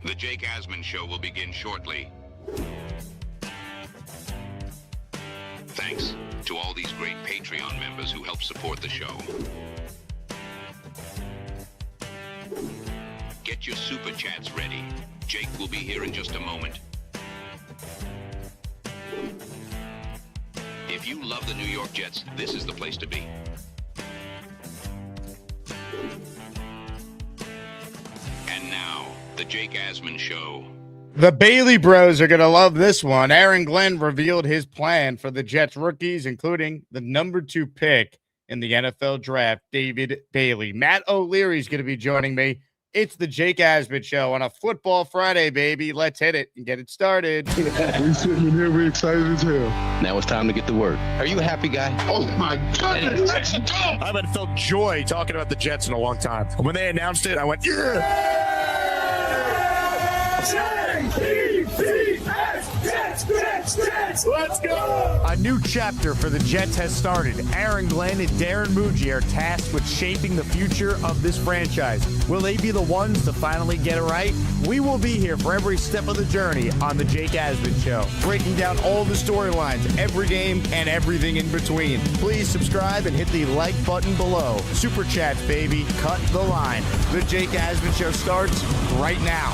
The Jake Asman Show will begin shortly. Thanks to all these great Patreon members who help support the show. Get your super chats ready. Jake will be here in just a moment. If you love the New York Jets, this is the place to be. And now, the Jake Asman Show. The Bailey Bros are going to love this one. Aaron Glenn revealed his plan for the Jets rookies, including the number 2 pick in the NFL draft, David Bailey. Matt O'Leary is going to be joining me. It's the Jake Asman Show on a Football Friday, baby. Let's hit it and get it started. Yeah. We sitting here, we excited as hell. Now it's time to get to work. Are you a happy guy? Oh my goodness, let's go! I haven't felt joy talking about the Jets in a long time. When they announced it, I went, yeah! Jets, let's go! A new chapter for the Jets has started. Aaron Glenn and Darren Muji are tasked with shaping the future of this franchise. Will they be the ones to finally get it right? We will be here for every step of the journey on the Jake Asman Show, breaking down all the storylines, every game, and everything in between. Please subscribe and hit the like button below. Super chats, baby. Cut the line. The Jake Asman Show starts right now.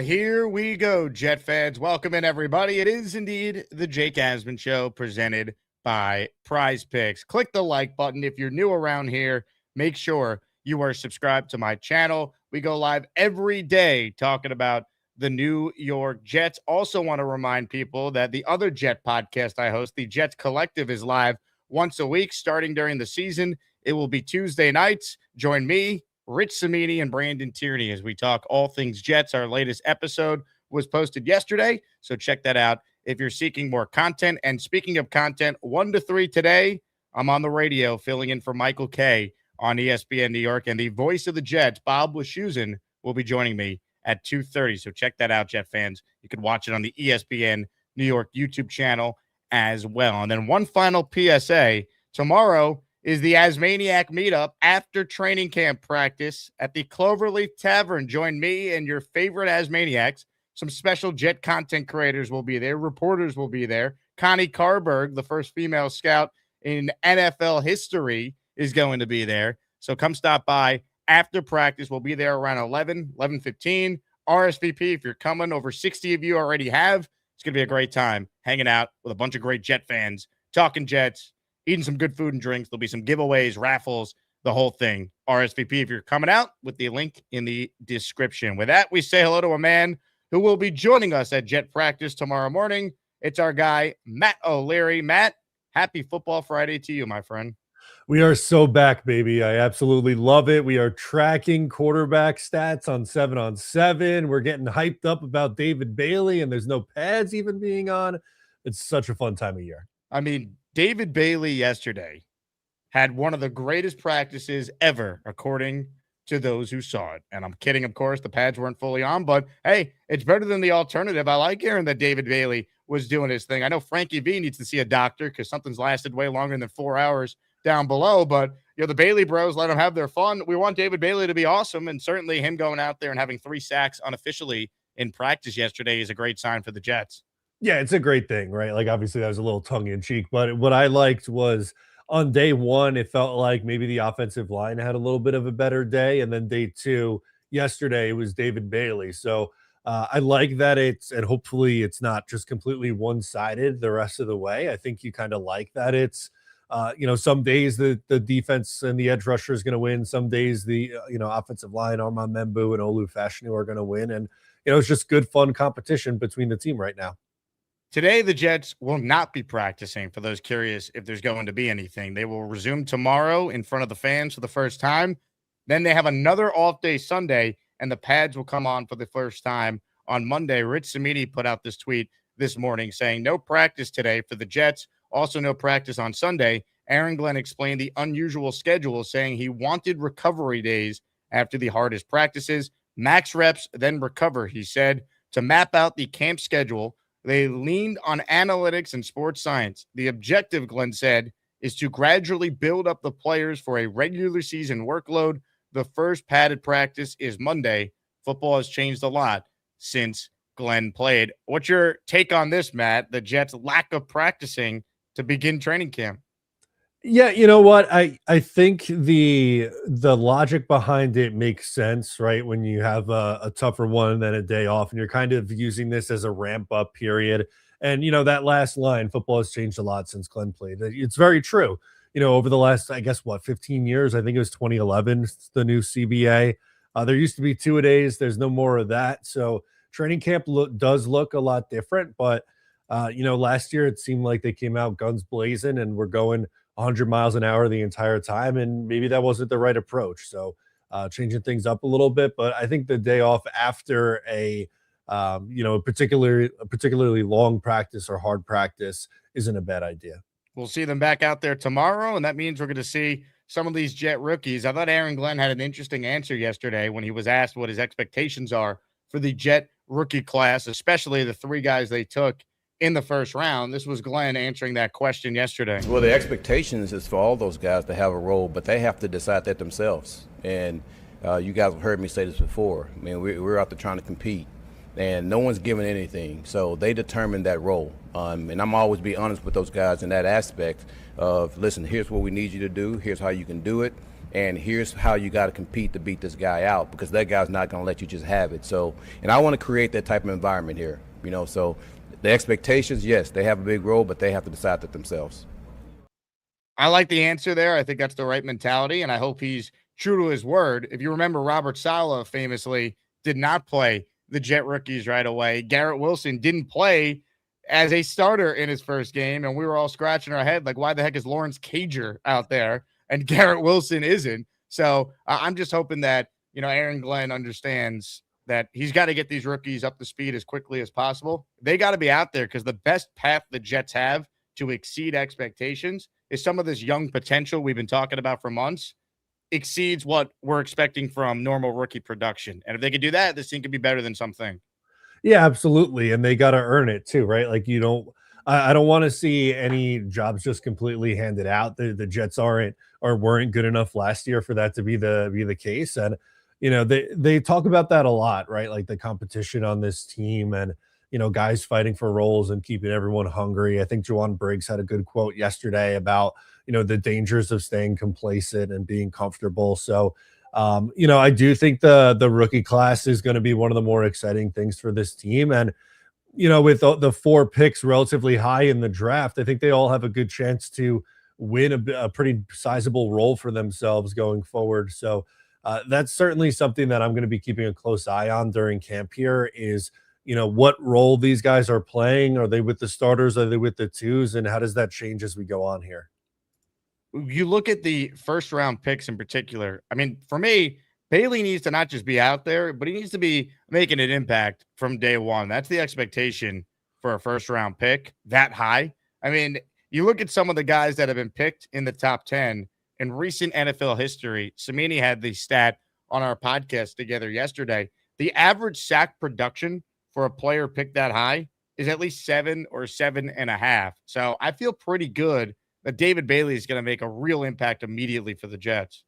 Here we go, Jet fans. Welcome in, everybody. It is indeed the Jake Asman Show presented by PrizePicks. Click the like button. If you're new around here, make sure you are subscribed to my channel. We go live every day talking about the New York Jets. Also want to remind people that the other Jet podcast I host, the Jets Collective, is live once a week starting during the season. It will be Tuesday nights. Join me, Rich Samini, and Brandon Tierney as we talk all things Jets. Our latest episode was posted yesterday, so check that out if you're seeking more content. And speaking of content, 1 to 3 today, I'm on the radio filling in for Michael Kay on ESPN New York, and the voice of the Jets, Bob Wischusen, will be joining me at 2:30. So check that out, Jet fans. You can watch it on the ESPN New York YouTube channel as well. And then one final PSA. Tomorrow is the Asmaniac meetup after training camp practice at the Cloverleaf Tavern. Join me and your favorite Asmaniacs. Some special Jet content creators will be there. Reporters will be there. Connie Carberg, the first female scout in NFL history, is going to be there. So come stop by after practice. We'll be there around 11:15. RSVP if you're coming. Over 60 of you already have. It's going to be a great time hanging out with a bunch of great Jet fans, talking Jets, eating some good food and drinks. There'll be some giveaways, raffles, the whole thing. RSVP if you're coming out with the link in the description. With that, we say hello to a man who will be joining us at Jet practice tomorrow morning. It's our guy, Matt O'Leary. Matt, happy Football Friday to you, my friend. We are so back, baby. I absolutely love it. We are tracking quarterback stats on 7-on-7. We're getting hyped up about David Bailey, and there's no pads even being on. It's such a fun time of year. I mean, David Bailey yesterday had one of the greatest practices ever, according to those who saw it. And I'm kidding, of course. The pads weren't fully on, but hey, it's better than the alternative. I like hearing that David Bailey was doing his thing. I know Frankie V needs to see a doctor because something's lasted way longer than 4 hours down below, but the Bailey Bros, let them have their fun. We want David Bailey to be awesome, and certainly him going out there and having 3 sacks unofficially in practice yesterday is a great sign for the Jets. Yeah, it's a great thing, right? Like, obviously, that was a little tongue-in-cheek, but what I liked was on day 1, it felt like maybe the offensive line had a little bit of a better day, and then day 2, yesterday, it was David Bailey. So I like that and hopefully it's not just completely one-sided the rest of the way. I think you kind of like that it's, some days the defense and the edge rusher is going to win. Some days the, offensive line, Armand Membu and Olu Fashanu are going to win. And, it's just good, fun competition between the team right now. Today, the Jets will not be practicing, for those curious if there's going to be anything. They will resume tomorrow in front of the fans for the first time. Then they have another off day Sunday, and the pads will come on for the first time on Monday. Rich Samini put out this tweet this morning saying no practice today for the Jets. Also no practice on Sunday. Aaron Glenn explained the unusual schedule, saying he wanted recovery days after the hardest practices. Max reps, then recover, he said. To map out the camp schedule, they leaned on analytics and sports science. The objective, Glenn said, is to gradually build up the players for a regular season workload. The first padded practice is Monday, football has changed a lot since Glenn played. What's your take on this, Matt? The Jets' lack of practicing to begin training camp. Yeah, you know what? I think the logic behind it makes sense, right? When you have a tougher one and then a day off, and you're kind of using this as a ramp up period. And that last line, football has changed a lot since Glenn played. It's very true. Over the last, I guess, 15 years, I think it was 2011, the new CBA. There used to be 2-a-days. There's no more of that. So training camp does look a lot different. But, last year it seemed like they came out guns blazing and were going 100 miles an hour the entire time. And maybe that wasn't the right approach. So changing things up a little bit. But I think the day off after a particularly long practice or hard practice isn't a bad idea. We'll see them back out there tomorrow, and that means we're going to see some of these Jet rookies. I thought Aaron Glenn had an interesting answer yesterday when he was asked what his expectations are for the Jet rookie class, especially the 3 guys they took in the first round. This was Glenn answering that question yesterday. Well, the expectations is for all those guys to have a role, but they have to decide that themselves. And you guys have heard me say this before. I mean, we're out there trying to compete, and no one's given anything. So they determine that role. And I'm always be honest with those guys in that aspect of, listen, here's what we need you to do. Here's how you can do it. And here's how you got to compete to beat this guy out, because that guy's not going to let you just have it. So, and I want to create that type of environment here, so the expectations, yes, they have a big role, but they have to decide that themselves. I like the answer there. I think that's the right mentality, and I hope he's true to his word. If you remember, Robert Saleh famously did not play the Jet rookies right away. Garrett Wilson didn't play as a starter in his first game, and we were all scratching our head like, why the heck is Lawrence Cager out there and Garrett Wilson isn't? So I'm just hoping that, Aaron Glenn understands that he's got to get these rookies up to speed as quickly as possible. They got to be out there, because the best path the Jets have to exceed expectations is some of this young potential we've been talking about for months exceeds what we're expecting from normal rookie production. And if they could do that, this thing could be better than something. Yeah, absolutely. And they got to earn it too, right? Like I don't want to see any jobs just completely handed out. The Jets weren't good enough last year for that to be the case. And, they talk about that a lot, right? Like the competition on this team and, guys fighting for roles and keeping everyone hungry. I think Juwan Briggs had a good quote yesterday about, the dangers of staying complacent and being comfortable. So, I do think the rookie class is going to be one of the more exciting things for this team. And, with the 4 picks relatively high in the draft, I think they all have a good chance to win a pretty sizable role for themselves going forward. So that's certainly something that I'm going to be keeping a close eye on during camp here is, what role these guys are playing. Are they with the starters? Are they with the twos? And how does that change as we go on here? You look at the first round picks in particular. I mean, for me, Bailey needs to not just be out there, but he needs to be making an impact from day one. That's the expectation for a first round pick that high. I mean, you look at some of the guys that have been picked in the top 10 in recent NFL history. Samini had the stat on our podcast together yesterday. The average sack production for a player picked that high is at least 7 or 7.5. So I feel pretty good that David Bailey is going to make a real impact immediately for the Jets.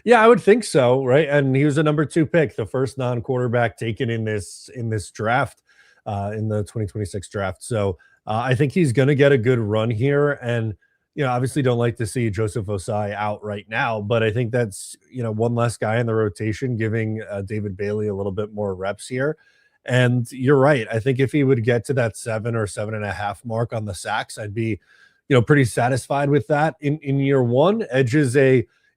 Yeah, I would think so, right? And he was a number 2 pick, the first non-quarterback taken in this draft, in the 2026 draft. So I think he's going to get a good run here. And obviously don't like to see Joseph Osai out right now, but I think that's one less guy in the rotation, giving David Bailey a little bit more reps here. And you're right. I think if he would get to that 7 or 7.5 mark on the sacks, I'd be pretty satisfied with that. In year one, edge is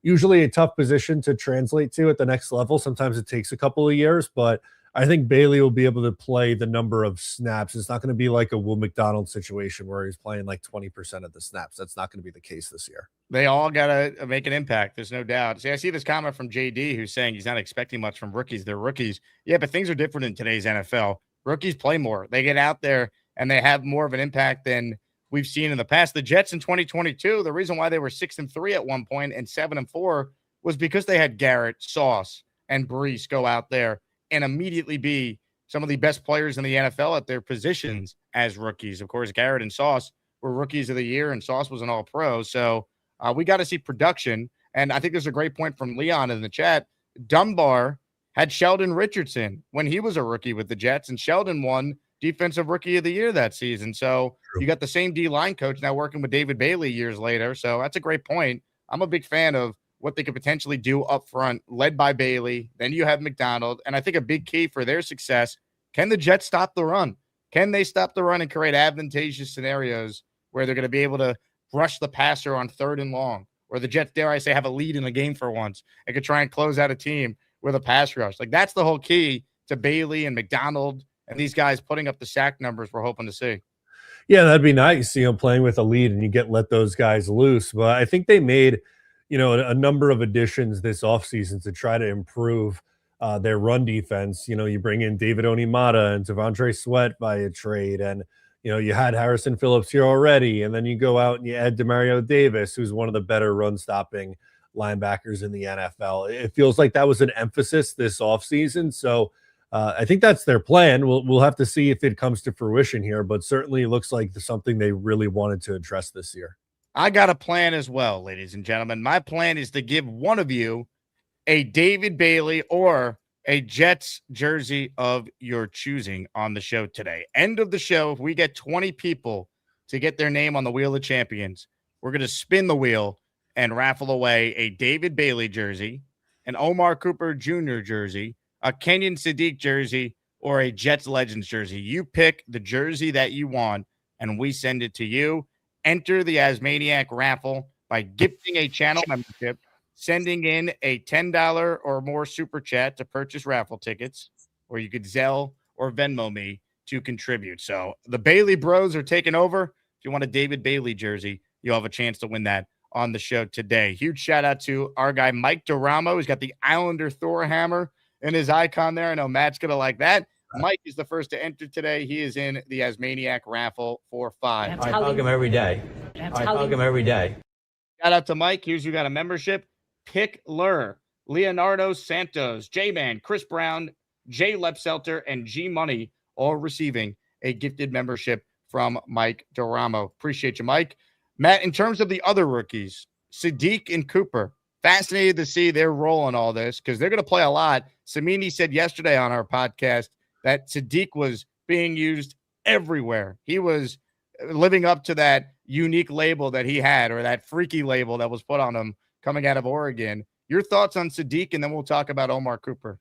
usually a tough position to translate to at the next level. Sometimes it takes a couple of years, but I think Bailey will be able to play the number of snaps. It's not going to be like a Will McDonald situation where he's playing like 20% of the snaps. That's not going to be the case this year. They all got to make an impact. There's no doubt. See, I see this comment from JD who's saying he's not expecting much from rookies. They're rookies. Yeah, but things are different in today's NFL. Rookies play more. They get out there and they have more of an impact than we've seen in the past. The Jets in 2022, the reason why they were 6-3 at one point and 7-4 was because they had Garrett, Sauce, and Brees go out there and immediately be some of the best players in the NFL at their positions as rookies. Of course, Garrett and Sauce were rookies of the year, and Sauce was an all-pro. So we got to see production. And I think there's a great point from Leon in the chat. Dunbar had Sheldon Richardson when he was a rookie with the Jets, and Sheldon won Defensive Rookie of the Year that season. So you got the same D-line coach now working with David Bailey years later. So that's a great point. I'm a big fan of what they could potentially do up front, led by Bailey. Then you have McDonald. And I think a big key for their success, can the Jets stop the run? Can they stop the run and create advantageous scenarios where they're going to be able to rush the passer on 3rd and long, or the Jets, dare I say, have a lead in the game for once and could try and close out a team with a pass rush? Like, that's the whole key to Bailey and McDonald and these guys putting up the sack numbers we're hoping to see. Yeah, that'd be nice, playing with a lead and you let those guys loose. But I think they made, a number of additions this offseason to try to improve their run defense. You bring in David Onyemata and Devontae Sweat via trade, and you had Harrison Phillips here already, and then you go out and you add Demario Davis, who's one of the better run-stopping linebackers in the NFL. It feels like that was an emphasis this offseason, so I think that's their plan. We'll have to see if it comes to fruition here, but certainly it looks like something they really wanted to address this year. I got a plan as well, ladies and gentlemen. My plan is to give one of you a David Bailey or a Jets jersey of your choosing on the show today. End of the show, if we get 20 people to get their name on the Wheel of Champions, we're going to spin the wheel and raffle away a David Bailey jersey, an Omar Cooper Jr. jersey, a Kenyon Sadiq jersey, or a Jets Legends jersey. You pick the jersey that you want, and we send it to you. Enter the Asmaniac raffle by gifting a channel membership, sending in a $10 or more super chat to purchase raffle tickets, or you could Zelle or Venmo me to contribute. So the Bailey Bros are taking over. If you want a David Bailey jersey, you'll have a chance to win that on the show today. Huge shout out to our guy, Mike Duramo. He's got the Islander Thor hammer in his icon there. I know Matt's going to like that. Mike is the first to enter today. He is in the Asmaniac raffle for 5. I hug him every day. I hug him every day. Shout out to Mike. Here's who got a membership. Pick Lur, Leonardo Santos, J-Man, Chris Brown, Jay Lepselter, and G Money, all receiving a gifted membership from Mike Duramo. Appreciate you, Mike. Matt, in terms of the other rookies, Sadiq and Cooper, fascinated to see their role in all this because they're going to play a lot. Samini said yesterday on our podcast that Sadiq was being used everywhere. He was living up to that unique label that he had, or that freaky label that was put on him coming out of Oregon. Your thoughts on Sadiq, and then we'll talk about Omar Cooper.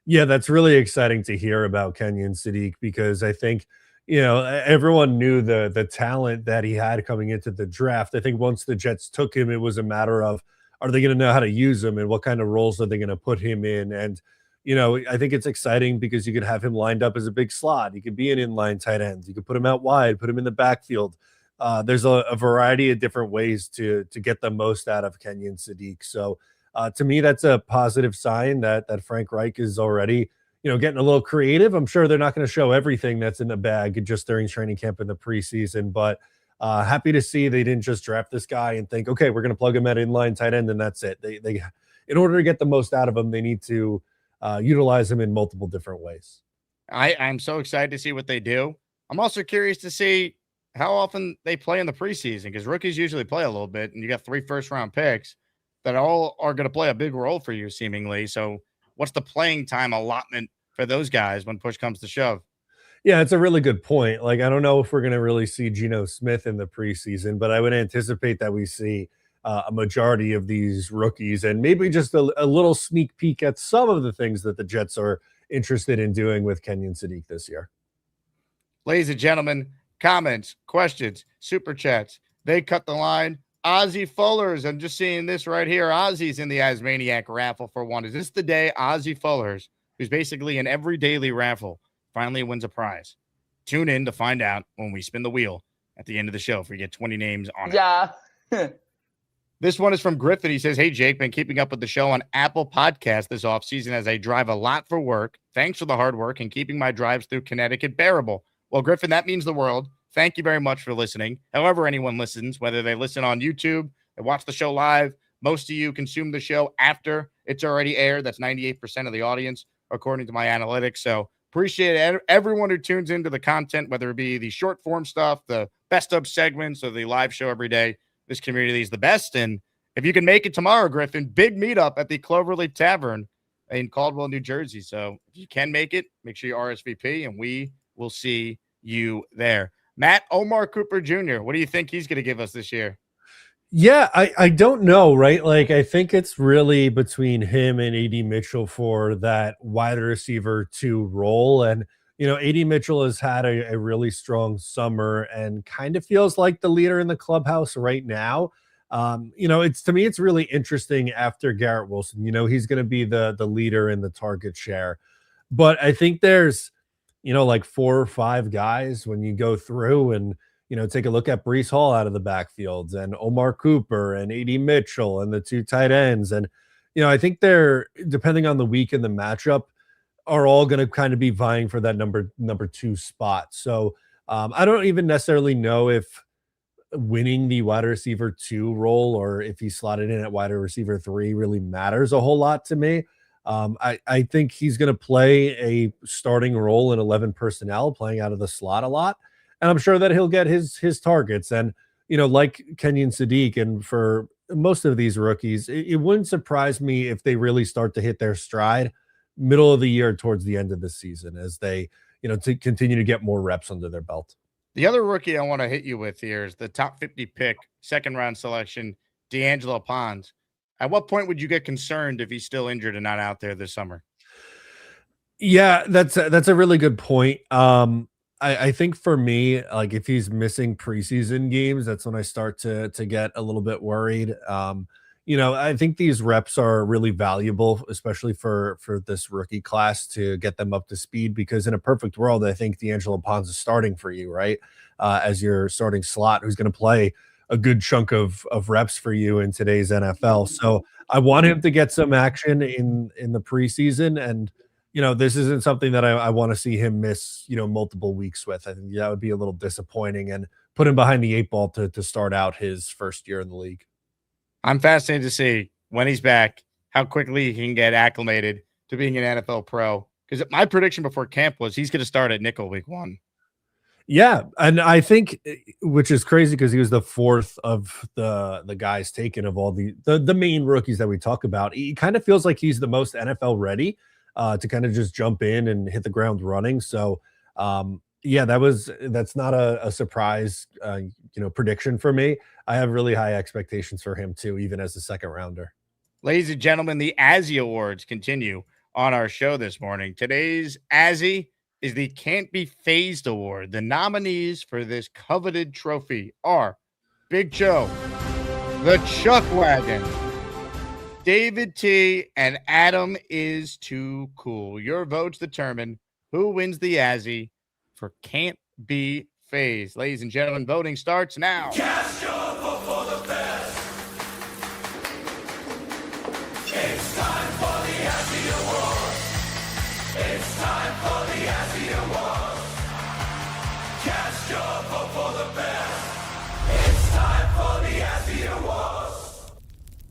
Yeah, that's really exciting to hear about Kenyon Sadiq because I think, everyone knew the talent that he had coming into the draft. I think once the Jets took him, it was a matter of, are they going to know how to use him and what kind of roles are they going to put him in? And, I think it's exciting because you could have him lined up as a big slot. He could be an inline tight end. You could put him out wide, put him in the backfield. There's a variety of different ways to get the most out of Kenyon Sadiq. So to me, that's a positive sign that Frank Reich is already, getting a little creative. I'm sure they're not going to show everything that's in the bag just during training camp in the preseason, but happy to see they didn't just draft this guy and think, okay, we're going to plug him at inline tight end and that's it. They in order to get the most out of him, they need to utilize him in multiple different ways. I'm so excited to see what they do. I'm also curious to see how often they play in the preseason because rookies usually play a little bit, and you got 3 first-round picks that all are going to play a big role for you, seemingly. So what's the playing time allotment for those guys when push comes to shove? Yeah, it's a really good point. Like, I don't know if we're going to really see Geno Smith in the preseason, but I would anticipate that we see a majority of these rookies and maybe just a little sneak peek at some of the things that the Jets are interested in doing with Kenyon Sadiq this year. Ladies and gentlemen, comments, questions, super chats. They cut the line. Ozzy Fullers. I'm just seeing this right here. Ozzy's in the Asmaniac raffle for 1. Is this the day Ozzy Fullers, who's basically in every daily raffle, finally wins a prize? Tune in to find out when we spin the wheel at the end of the show if we get 20 names on it. Yeah. This one is from Griffin. He says, hey, Jake, been keeping up with the show on Apple Podcasts this offseason as I drive a lot for work. Thanks for the hard work and keeping my drives through Connecticut bearable. Well, Griffin, that means the world. Thank you very much for listening. However anyone listens, whether they listen on YouTube, they watch the show live, most of you consume the show after it's already aired. That's 98% of the audience, according to my analytics. So appreciate everyone who tunes into the content, whether it be the short form stuff, the best of segments, or the live show every day. This community is the best. And if you can make it tomorrow, Griffin, big meetup at the Cloverleaf Tavern in Caldwell, New Jersey. So if you can make it, make sure you RSVP, and we will see you there. Matt, Omar Cooper Jr., what do you think he's going to give us this year? Yeah, I don't know, right? Like, I think it's really between him and AD Mitchell for that wide receiver 2 role. And, AD Mitchell has had a really strong summer and kind of feels like the leader in the clubhouse right now. It's, to me, it's really interesting after Garrett Wilson. He's going to be the leader in the target share. But I think there's, like 4 or 5 guys when you go through and, take a look at Breece Hall out of the backfields and Omar Cooper and AD Mitchell and the 2 tight ends. And, I think they're, depending on the week and the matchup, are all going to kind of be vying for that number 2 spot. So I don't even necessarily know if winning the wide receiver 2 role or if he slotted in at wide receiver 3 really matters a whole lot to me. I think he's going to play a starting role in 11 personnel, playing out of the slot a lot. And I'm sure that he'll get his targets. And, like Kenyon Sadiq, and for most of these rookies, it wouldn't surprise me if they really start to hit their stride middle of the year towards the end of the season as they, to continue to get more reps under their belt. The other rookie I want to hit you with here is the top 50 pick, second round selection, D'Angelo Pons. At what point would you get concerned if he's still injured and not out there this summer? Yeah, that's a really good point. I think for me, like if he's missing preseason games, that's when I start to get a little bit worried. I think these reps are really valuable, especially for this rookie class, to get them up to speed, because in a perfect world, I think D'Angelo Pons is starting for you, right? As your starting slot, who's going to play a good chunk of reps for you in today's NFL. So I want him to get some action in the preseason. And, this isn't something that I want to see him miss, multiple weeks with. I think that would be a little disappointing and put him behind the 8 ball to start out his first year in the league. I'm fascinated to see when he's back, how quickly he can get acclimated to being an NFL pro. Because my prediction before camp was he's going to start at nickel week 1. Yeah, and I think, which is crazy because he was the 4th of the guys taken of all the main rookies that we talk about. He kind of feels like he's the most NFL ready to kind of just jump in and hit the ground running. So, yeah, that's not a surprise, prediction for me. I have really high expectations for him too, even as a second rounder. Ladies and gentlemen, the Azzie Awards continue on our show this morning. Today's Azzie is the Can't Be Phased Award. The nominees for this coveted trophy are Big Joe, the Chuck Wagon, David T, and Adam is Too Cool. Your votes determine who wins the Azzie for Can't Be Phased. Ladies and gentlemen, voting starts now. Cast your vote for the best. It's time for the Azzie Award. It's time for the Azzie Award. Cast your vote for the best. It's time for the Azzie Award.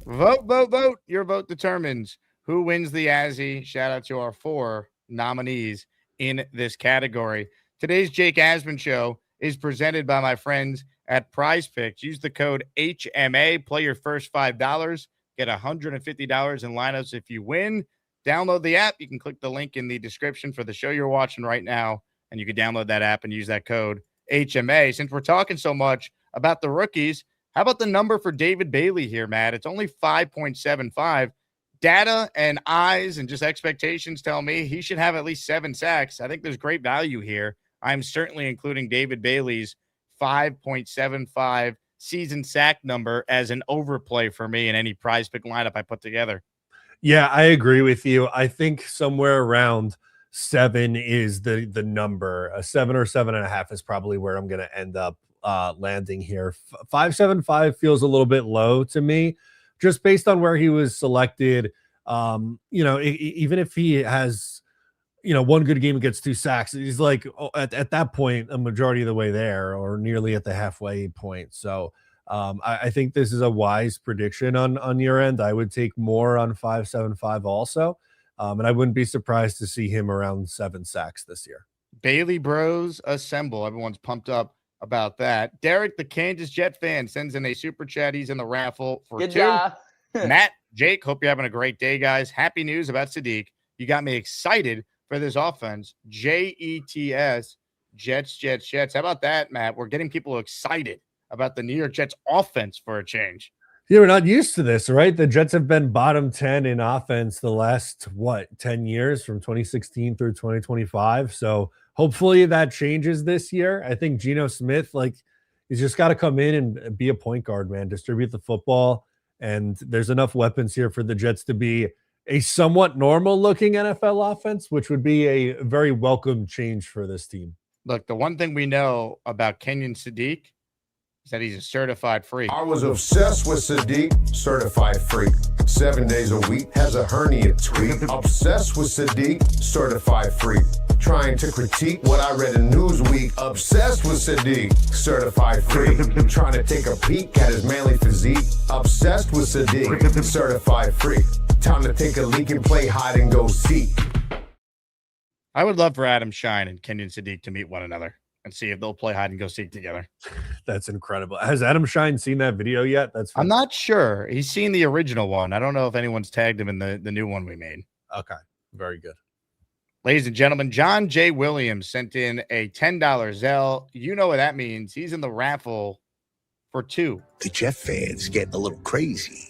Vote, vote, vote. Your vote determines who wins the Azzie. Shout out to our 4 nominees in this category. Today's Jake Asman Show is presented by my friends at PrizePicks. Use the code HMA. Play your first $5. Get $150 in lineups if you win. Download the app. You can click the link in the description for the show you're watching right now, and you can download that app and use that code HMA. Since we're talking so much about the rookies, how about the number for David Bailey here, Matt? It's only 5.75. Data and eyes and just expectations tell me he should have at least 7 sacks. I think there's great value here. I'm certainly including David Bailey's 5.75 season sack number as an overplay for me in any prize pick lineup I put together. Yeah, I agree with you. I think somewhere around 7 is the number. A 7 or 7.5 is probably where I'm going to end up landing here. 5.75 feels a little bit low to me, just based on where he was selected. Even if he has, one good game and gets 2 sacks, he's like at that point a majority of the way there, or nearly at the halfway point. So I think this is a wise prediction on your end. I would take more on 5.75 also, and I wouldn't be surprised to see him around 7 sacks this year. Bailey Bros assemble. Everyone's pumped up about that. Derek, the Kansas Jet fan, sends in a super chat. He's in the raffle for Good 2. job. Matt, Jake, hope you're having a great day, guys. Happy news about Sadiq. You got me excited for this offense. Jets, Jets. How about that, Matt? We're getting people excited about the New York Jets offense for a change. Yeah, we're not used to this, right? The Jets have been bottom 10 in offense the last, 10 years from 2016 through 2025. So hopefully that changes this year. I think Geno Smith, he's just got to come in and be a point guard, man, distribute the football. And there's enough weapons here for the Jets to be a somewhat normal looking NFL offense, which would be a very welcome change for this team. Look, the one thing we know about Kenyon Sadiq is that he's a certified freak. I was obsessed with Sadiq, certified freak. 7 days a week, has a hernia tweak. Obsessed with Sadiq, certified freak. Trying to critique what I read in Newsweek. Obsessed with Sadiq, certified freak. Trying to take a peek at his manly physique. Obsessed with Sadiq, certified freak. Time to take a leak and play hide and go seek. I would love for Adam Shine and Kenyon Sadiq to meet one another and see if they'll play hide and go seek together. That's incredible. Has Adam Shine seen that video yet? I'm not sure. He's seen the original one. I don't know if anyone's tagged him in the new one we made. Okay. Very good. Ladies and gentlemen, John J. Williams sent in a $10 Zelle. You know what that means. He's in the raffle for 2. The Jet fans getting a little crazy.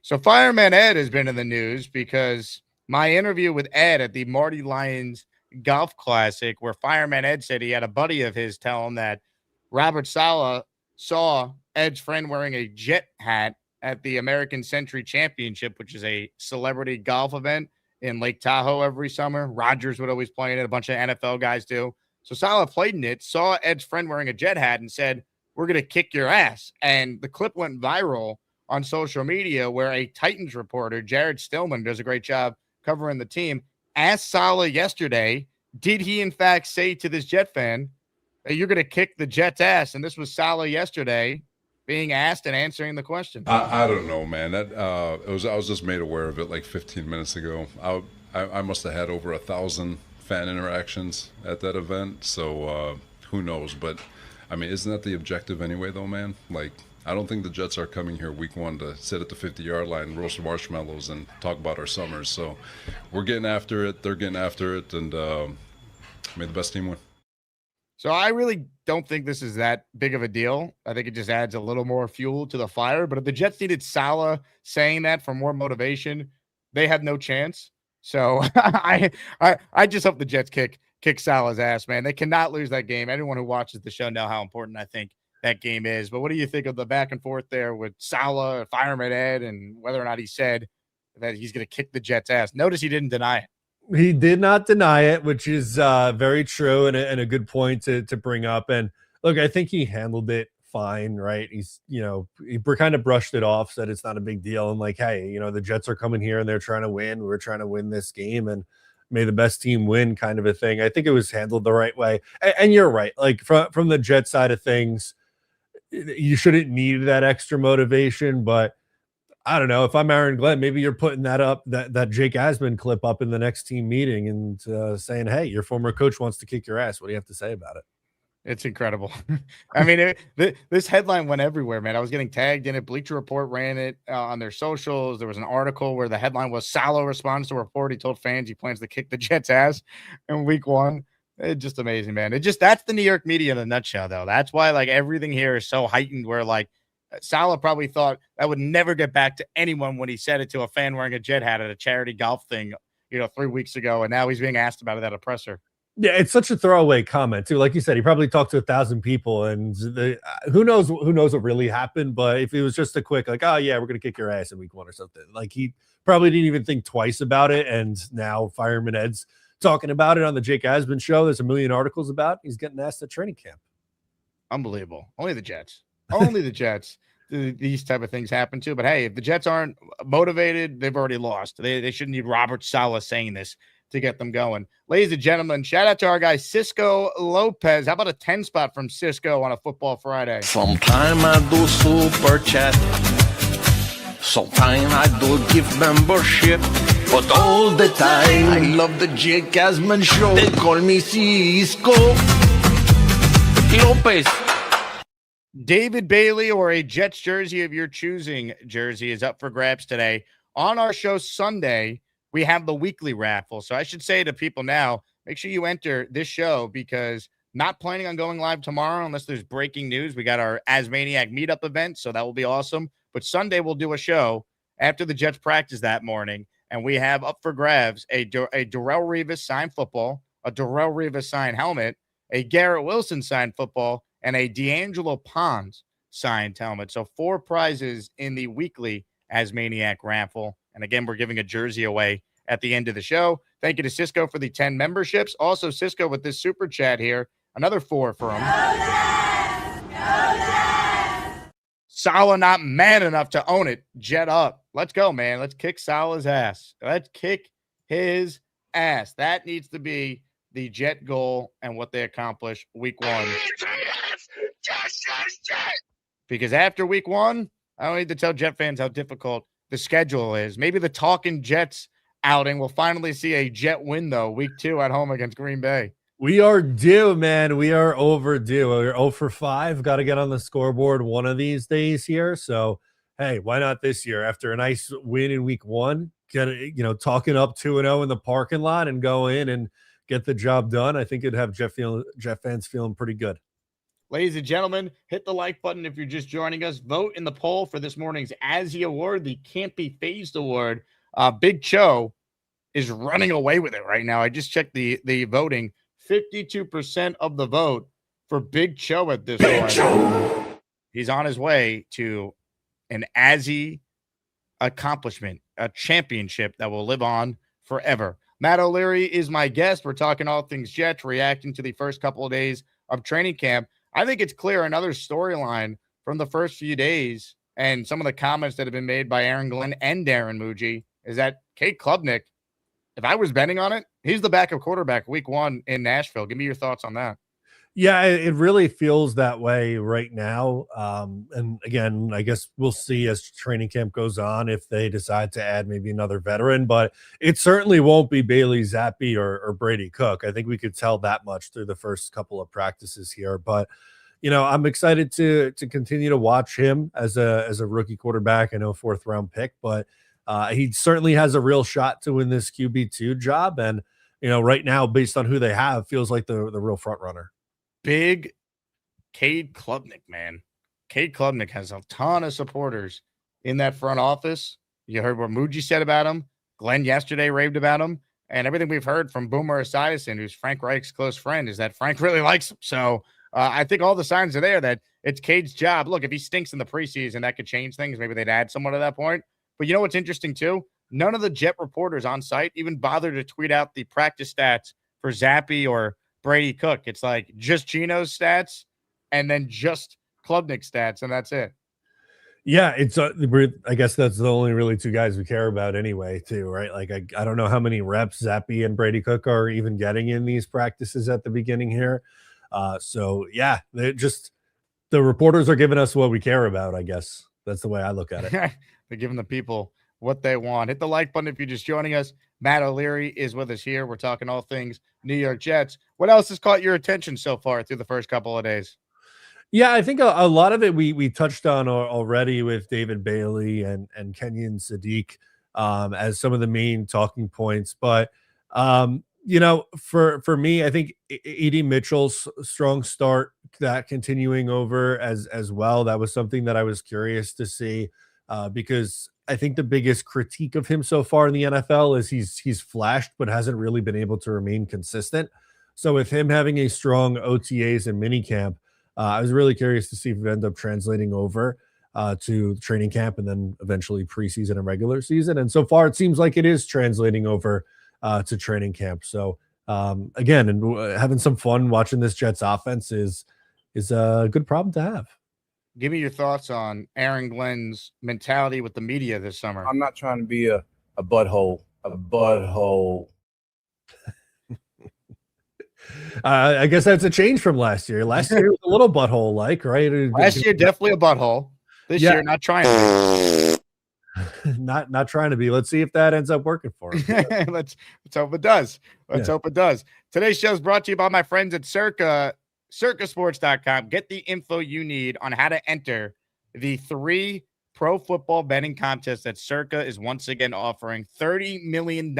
So Fireman Ed has been in the news because my interview with Ed at the Marty Lyons Golf Classic, where Fireman Ed said he had a buddy of his tell him that Robert Saleh saw Ed's friend wearing a Jet hat at the American Century Championship, which is a celebrity golf event in Lake Tahoe every summer. Rogers would always play in it. A bunch of NFL guys do. So Saleh played in it, saw Ed's friend wearing a Jet hat and said, "We're going to kick your ass." And the clip went viral on social media where a Titans reporter, Jared Stillman, does a great job covering the team, asked Saleh yesterday, did he in fact say to this Jet fan, hey, you're going to kick the Jets' ass? And this was Saleh yesterday being asked and answering the question. I don't know, man. That I was just made aware of it like 15 minutes ago. I must have had over 1,000 fan interactions at that event. So who knows? But I mean, isn't that the objective anyway, though, man? I don't think the Jets are coming here week 1 to sit at the 50-yard line, roast marshmallows, and talk about our summers. So we're getting after it. They're getting after it, and may the best team win. So I really don't think this is that big of a deal. I think it just adds a little more fuel to the fire. But if the Jets needed Saleh saying that for more motivation, they have no chance. So I just hope the Jets kick Saleh's ass, man. They cannot lose that game. Anyone who watches the show know how important I think that game is. But what do you think of the back and forth there with Saleh, Fireman Ed, and whether or not he said that he's going to kick the Jets' ass? Notice he didn't deny it. He did not deny it, which is very true and a good point to bring up. And look, I think he handled it fine, right? He's, he kind of brushed it off, said it's not a big deal. And hey, the Jets are coming here and they're trying to win. We're trying to win this game and may the best team win kind of a thing. I think it was handled the right way. And you're right. From the Jet side of things, you shouldn't need that extra motivation, but I don't know. If I'm Aaron Glenn, maybe you're putting that up, that Jake Asman clip up in the next team meeting and saying, hey, your former coach wants to kick your ass. What do you have to say about it? It's incredible. I mean, this headline went everywhere, man. I was getting tagged in it. Bleacher Report ran it on their socials. There was an article where the headline was Saleh responds to a report. He told fans he plans to kick the Jets' ass in week 1. It's just amazing, man. That's the New York media in a nutshell, though. That's why everything here is so heightened where Saleh probably thought that would never get back to anyone when he said it to a fan wearing a Jet hat at a charity golf thing, 3 weeks ago. And now he's being asked about it at a presser. Yeah, it's such a throwaway comment too. Like you said, he probably talked to 1,000 people, and who knows what really happened. But if it was just a quick oh yeah, we're gonna kick your ass in week 1 or something, he probably didn't even think twice about it. And now Fireman Ed's talking about it on the Jake Asman Show. There's a million articles about it. He's getting asked at training camp. Unbelievable. Only the Jets. Only the Jets. These type of things happen too. But hey, if the Jets aren't motivated, they've already lost. They shouldn't need Robert Saleh saying this to get them going. Ladies and gentlemen, shout out to our guy Cisco Lopez. How about a 10 spot from Cisco on a Football Friday? Sometime I do super chat. Sometime I do give membership. But all the time I love the Jake Asman Show. They call me Cisco Lopez. David Bailey or a Jets jersey of your choosing jersey is up for grabs today. On our show Sunday, we have the weekly raffle. So I should say to people now, make sure you enter this show because not planning on going live tomorrow unless there's breaking news. We got our Asmaniac meetup event, so that will be awesome. But Sunday we'll do a show after the Jets practice that morning, and we have up for grabs a Darrelle Revis signed football, a Darrelle Revis signed helmet, a Garrett Wilson signed football, and a D'Angelo Pons signed helmet. So 4 prizes in the weekly Asmaniac raffle. And again, we're giving a jersey away at the end of the show. Thank you to Cisco for the 10 memberships. Also, Cisco with this super chat here, another 4 for him. Salah not man enough to own it. Jet up. Let's go, man. Let's kick Salah's ass. Let's kick his ass. That needs to be the Jet goal and what they accomplish week 1. Because after week 1, I don't need to tell Jet fans how difficult the schedule is. Maybe the Talking Jets outing will finally see a Jet win, though, week 2 at home against Green Bay. We are due, man. We are overdue. We're 0 for 5. Got to get on the scoreboard one of these days here. So, hey, why not this year? After a nice win in week 1, get it, talking up 2-0 in the parking lot and go in and get the job done. I think it'd have Jet fans feeling pretty good. Ladies and gentlemen, hit the like button if you're just joining us. Vote in the poll for this morning's Azzy Award, the Can't Be Phased Award. Big Cho is running away with it right now. I just checked the voting. 52% of the vote for Big Cho at this point. He's on his way to an Azzy accomplishment, a championship that will live on forever. Matt O'Leary is my guest. We're talking all things Jets, reacting to the first couple of days of training camp. I think it's clear another storyline from the first few days and some of the comments that have been made by Aaron Glenn and Darren Muji is that Cade Klubnik, if I was betting on it, he's the backup quarterback week 1 in Nashville. Give me your thoughts on that. Yeah, it really feels that way right now. And again, I guess we'll see as training camp goes on if they decide to add maybe another veteran, but it certainly won't be Bailey Zappi or Brady Cook. I think we could tell that much through the first couple of practices here. But I'm excited to continue to watch him as a rookie quarterback. I know 4th round pick, but he certainly has a real shot to win this QB2 job. And right now, based on who they have, feels like the real front runner. Big Cade Klubnik, man. Cade Klubnik has a ton of supporters in that front office. You heard what Muji said about him. Glenn yesterday raved about him. And everything we've heard from Boomer Esiason, who's Frank Reich's close friend, is that Frank really likes him. So I think all the signs are there that it's Cade's job. Look, if he stinks in the preseason, that could change things. Maybe they'd add someone at that point. But you know what's interesting, too? None of the Jet reporters on site even bothered to tweet out the practice stats for Zappi or Brady Cook. It's like just Gino's stats and then just Klubnik stats, and that's it. Yeah, it's I guess that's the only really 2 guys we care about anyway, too, right? Like I don't know how many reps Zappi and Brady Cook are even getting in these practices at the beginning here. So yeah, the reporters are giving us what we care about, I guess. That's the way I look at it. They're giving the people what they want. Hit the like button if you're just joining us. Matt O'Leary is with us here. We're talking all things New York Jets. What else has caught your attention so far through the first couple of days? Yeah, I think a lot of it we touched on already with David Bailey and Kenyon Sadiq as some of the main talking points. But, for me, I think Edie Mitchell's strong start, that continuing over as well. That was something that I was curious to see because I think the biggest critique of him so far in the NFL is he's flashed but hasn't really been able to remain consistent. So with him having a strong OTAs and minicamp, I was really curious to see if it ended up translating over to training camp and then eventually preseason and regular season. And so far, it seems like it is translating over to training camp. So again, and having some fun watching this Jets offense is a good problem to have. Give me your thoughts on Aaron Glenn's mentality with the media this summer. I'm not trying to be a butthole. I guess that's a change from last year. Last year was a little butthole like, right? Last year, definitely a butthole. This year, not trying to be. not trying to be. Let's see if that ends up working for him. Let's hope it does. Let's hope it does. Today's show is brought to you by my friends at Circa circasports.com. Get the info you need on how to enter the 3 pro football betting contests that Circa is once again offering. $30 million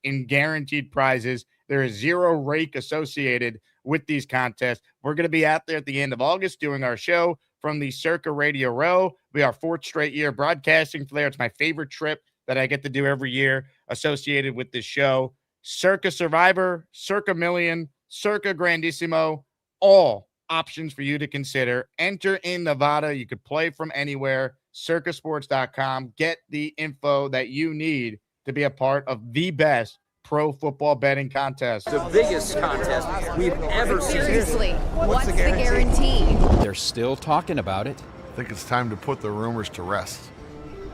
in guaranteed prizes. There is zero rake associated with these contests. We're going to be out there at the end of August doing our show from the Circa Radio Row. We are 4th straight year broadcasting from there. It's my favorite trip that I get to do every year associated with this show. Circa Survivor, Circa Million, Circa Grandissimo, all options for you to consider. Enter in Nevada. You could play from anywhere. Circasports.com. Get the info that you need to be a part of the best pro football betting contest. The biggest contest we've ever seen. Seriously, what's the guarantee? They're still talking about it. I think it's time to put the rumors to rest.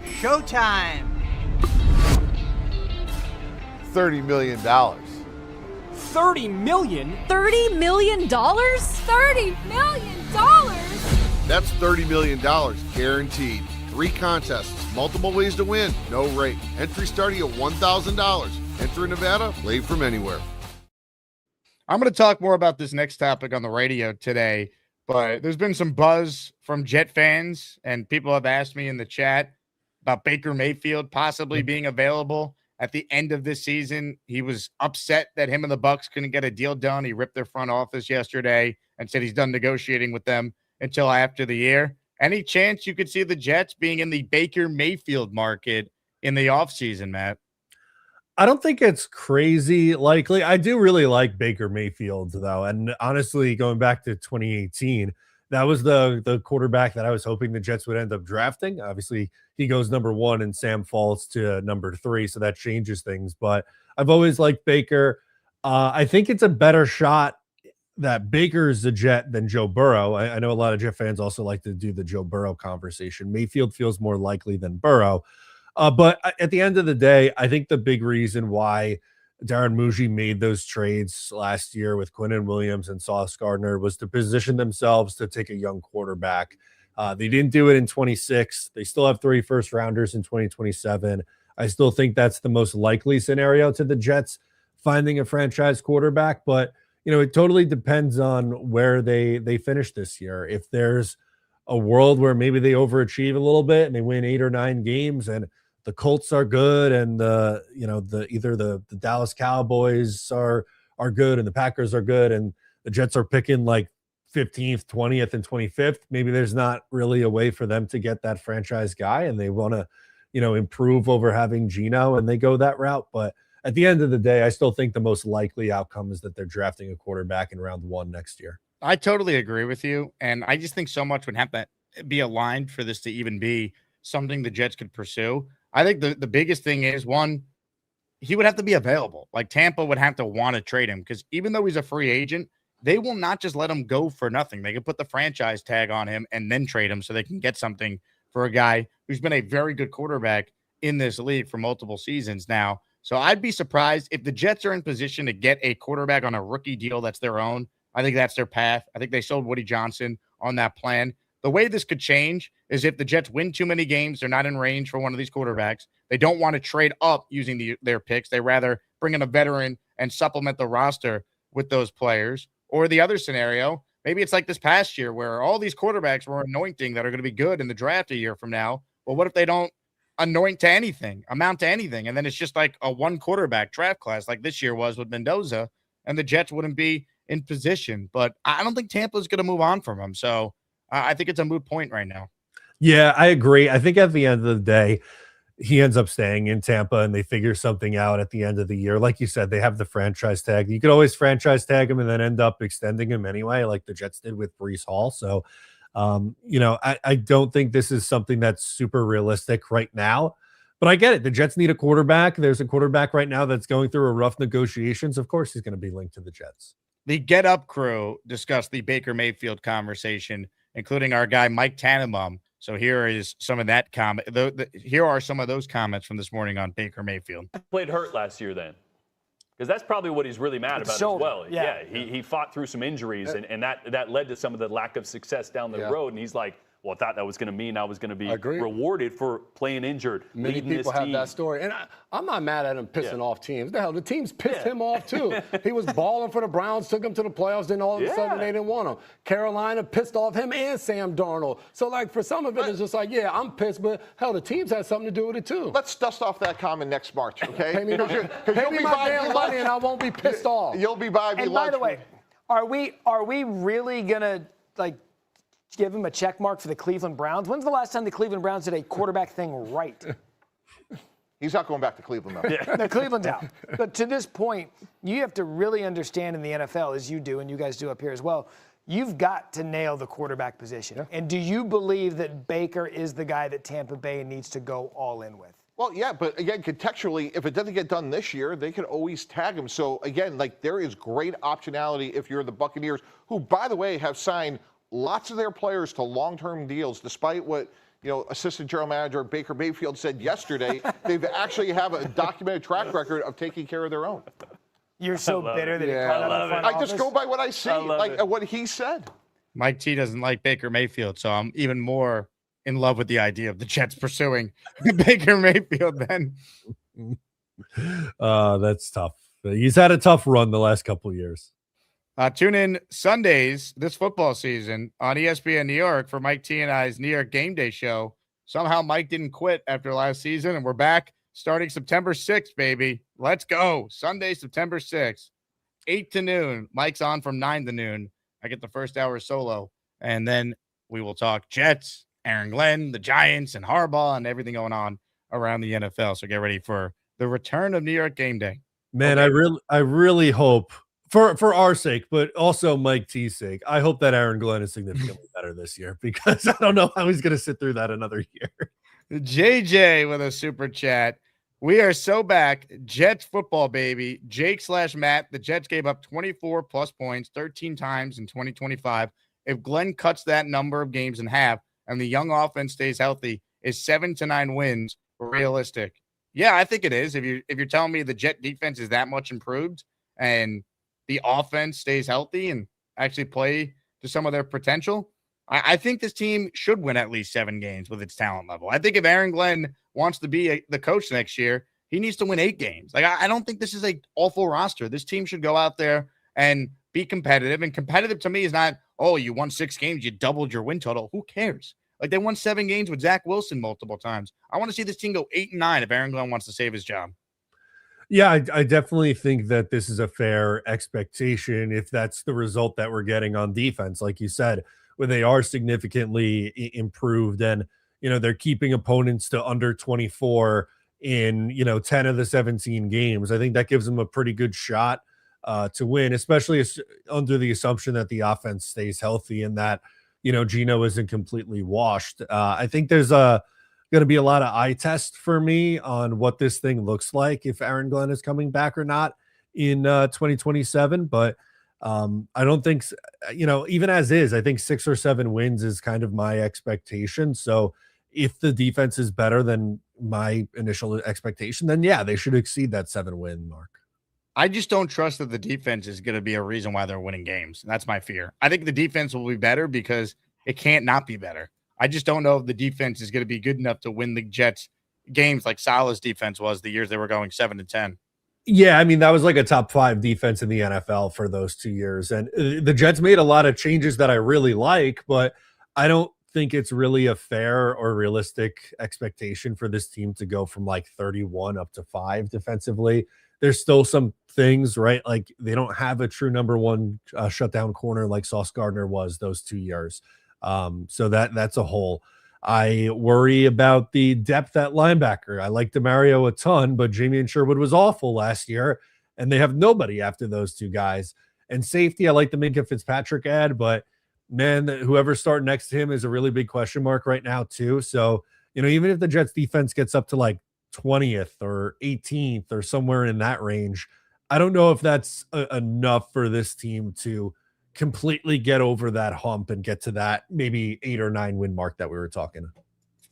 Showtime! $30 million. $30 million? $30 million? $30 million? That's $30 million guaranteed. 3 contests, multiple ways to win, no rake. Entry starting at $1,000. Enter in Nevada, play from anywhere. I'm going to talk more about this next topic on the radio today, but there's been some buzz from Jet fans, and people have asked me in the chat about Baker Mayfield possibly being available at the end of this season. He was upset that him and the Bucs couldn't get a deal done. He ripped their front office yesterday and said he's done negotiating with them until after the year. Any chance you could see the Jets being in the Baker Mayfield market in the offseason, Matt? I don't think it's crazy likely. I do really like Baker Mayfield, though. And honestly, going back to 2018, that was the quarterback that I was hoping the Jets would end up drafting. Obviously, he goes number 1 and Sam falls to number 3, so that changes things. But I've always liked Baker. I think it's a better shot that Baker's a Jet than Joe Burrow. I know a lot of Jet fans also like to do the Joe Burrow conversation. Mayfield feels more likely than Burrow. But at the end of the day, I think the big reason why Darren Muji made those trades last year with Quinnen Williams and Sauce Gardner was to position themselves to take a young quarterback. They didn't do it in 26. They still have 3 first-rounders in 2027. I still think that's the most likely scenario to the Jets finding a franchise quarterback. But, you know, it totally depends on where they finish this year. If there's a world where maybe they overachieve a little bit and they win 8 or 9 games and the Colts are good and either the Dallas Cowboys are good and the Packers are good and the Jets are picking like 15th, 20th, and 25th, maybe there's not really a way for them to get that franchise guy and they want to, improve over having Geno and they go that route. But at the end of the day, I still think the most likely outcome is that they're drafting a quarterback in round 1 next year. I totally agree with you. And I just think so much would have to be aligned for this to even be something the Jets could pursue. I think the biggest thing is, one, he would have to be available. Like Tampa would have to want to trade him because even though he's a free agent, they will not just let him go for nothing. They can put the franchise tag on him and then trade him so they can get something for a guy who's been a very good quarterback in this league for multiple seasons now. So I'd be surprised if the Jets are in position to get a quarterback on a rookie deal that's their own. I think that's their path. I think they sold Woody Johnson on that plan. The way this could change is if the Jets win too many games, they're not in range for one of these quarterbacks. They don't want to trade up using their picks. They rather bring in a veteran and supplement the roster with those players. Or the other scenario, maybe it's like this past year where all these quarterbacks were anointing that are going to be good in the draft a year from now. Well, what if they don't amount to anything? And then it's just like a 1 quarterback draft class like this year was with Mendoza, and the Jets wouldn't be in position. But I don't think Tampa's going to move on from him. So I think it's a moot point right now. Yeah, I agree. I think at the end of the day, he ends up staying in Tampa and they figure something out at the end of the year. Like you said, they have the franchise tag. You could always franchise tag him and then end up extending him anyway, like the Jets did with Breece Hall. So, I don't think this is something that's super realistic right now. But I get it. The Jets need a quarterback. There's a quarterback right now that's going through a rough negotiations. Of course, he's going to be linked to the Jets. The Get Up crew discussed the Baker Mayfield conversation, including our guy Mike Tannenbaum. So here is some of that comment. Here are some of those comments from this morning on Baker Mayfield. Played hurt last year then, because that's probably what he's really mad about as well. Yeah, he fought through some injuries, and that led to some of the lack of success down the road. And he's like, well, I thought that was going to mean I was going to be rewarded for playing injured. Many people have that story. And I'm not mad at him pissing off teams. The hell, the teams pissed him off too. He was balling for the Browns, took him to the playoffs, then all of a sudden they didn't want him. Carolina pissed off him and Sam Darnold. So, like, for some of it, it's just like, yeah, I'm pissed, but hell, the teams had something to do with it too. Let's dust off that comment next March, okay? Pay me my damn money and I won't be pissed off. You'll be buying me lunch. And by the way, are we really gonna give him a check mark for the Cleveland Browns? When's the last time the Cleveland Browns did a quarterback thing right? He's not going back to Cleveland, though. Yeah. No, Cleveland's out. But to this point, you have to really understand in the NFL, as you do and you guys do up here as well, you've got to nail the quarterback position. Yeah. And do you believe that Baker is the guy that Tampa Bay needs to go all in with? Well, yeah, but again, contextually, if it doesn't get done this year, they can always tag him. So, again, there is great optionality if you're the Buccaneers, who, by the way, have signed lots of their players to long-term deals, despite what Assistant General Manager Baker Mayfield said yesterday. They actually have a documented track record of taking care of their own. You're so bitter that I just go by what I see, what he said. Mike T doesn't like Baker Mayfield, so I'm even more in love with the idea of the Jets pursuing Baker Mayfield then. That's tough. He's had a tough run the last couple of years. Tune in Sundays this football season on ESPN New York for Mike T and I's New York Game Day show. Somehow Mike didn't quit after last season, and we're back starting September 6th, baby. Let's go. Sunday, September 6th, 8 to noon. Mike's on from 9 to noon. I get the first hour solo, and then we will talk Jets, Aaron Glenn, the Giants, and Harbaugh, and everything going on around the NFL. So get ready for the return of New York Game Day. Man, okay. I really hope for our sake, but also Mike T's sake, I hope that Aaron Glenn is significantly better this year, because I don't know how he's going to sit through that another year. JJ with a super chat. We are so back. Jets football, baby. Jake/Matt, the Jets gave up 24 plus points 13 times in 2025. If Glenn cuts that number of games in half and the young offense stays healthy, is 7 to 9 wins realistic? Yeah, I think it is. If you're telling me the Jet defense is that much improved and the offense stays healthy and actually play to some of their potential, I think this team should win at least 7 games with its talent level. I think if Aaron Glenn wants to be the coach next year, he needs to win 8 games. I don't think this is an awful roster. This team should go out there and be competitive. And competitive to me is not, oh, you won 6 games, you doubled your win total. Who cares? They won 7 games with Zach Wilson multiple times. I want to see this team go 8-9 if Aaron Glenn wants to save his job. Yeah, I definitely think that this is a fair expectation if that's the result that we're getting on defense. Like you said, when they are significantly improved and, they're keeping opponents to under 24 in, 10 of the 17 games. I think that gives them a pretty good shot to win, especially under the assumption that the offense stays healthy and that, Geno isn't completely washed. I think there's going to be a lot of eye test for me on what this thing looks like if Aaron Glenn is coming back or not in 2027. But I don't think, even as is, I think 6 or 7 wins is kind of my expectation. So if the defense is better than my initial expectation, then yeah, they should exceed that 7-win mark. I just don't trust that the defense is going to be a reason why they're winning games. That's my fear. I think the defense will be better because it can't not be better. I just don't know if the defense is going to be good enough to win the Jets games like Salah's defense was the years they were going 7-10. Yeah, I mean, that was like a top 5 defense in the NFL for those 2 years. And the Jets made a lot of changes that I really like, but I don't think it's really a fair or realistic expectation for this team to go from like 31 up to 5 defensively. There's still some things, right? Like they don't have a true number 1 shutdown corner like Sauce Gardner was those 2 years. So that's a hole. I worry about the depth at linebacker. I like DeMario a ton, but Jamie Sherwood was awful last year, and they have nobody after those 2 guys. And safety, I like the Minka Fitzpatrick ad, but man, whoever's starting next to him is a really big question mark right now too. So, even if the Jets defense gets up to like 20th or 18th or somewhere in that range, I don't know if that's enough for this team to completely get over that hump and get to that maybe 8 or 9 win mark that we were talking.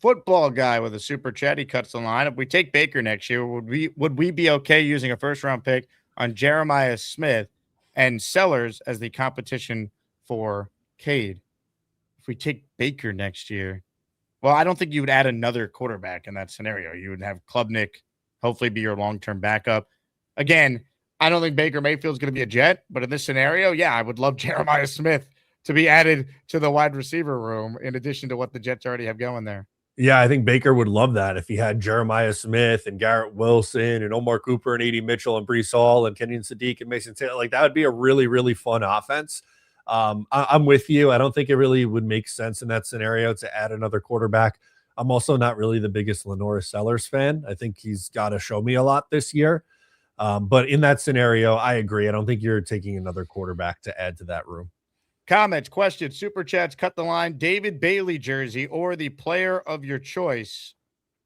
Football guy with a super chat. He cuts the line. If we take Baker next year, would we be okay using a first-round pick on Jeremiah Smith and Sellers as the competition for Cade? if we take Baker next year, well, I don't think you would add another quarterback in that scenario. You would have Klubnik hopefully be your long-term backup. Again, I don't think Baker Mayfield's going to be a Jet, but in this scenario, yeah, I would love Jeremiah Smith to be added to the wide receiver room in addition to what the Jets already have going there. Yeah, I think Baker would love that if he had Jeremiah Smith and Garrett Wilson and Omar Cooper and A.D. Mitchell and Breece Hall and Kenyon Sadiq and Mason Taylor. Like, that would be a really, really fun offense. I'm with you. I don't think it really would make sense in that scenario to add another quarterback. I'm also not really the biggest Lenore Sellers fan. I think he's got to show me a lot this year. But in that scenario, I agree. I don't think you're taking another quarterback to add to that room. Comments, questions, super chats, cut the line. David Bailey jersey or the player of your choice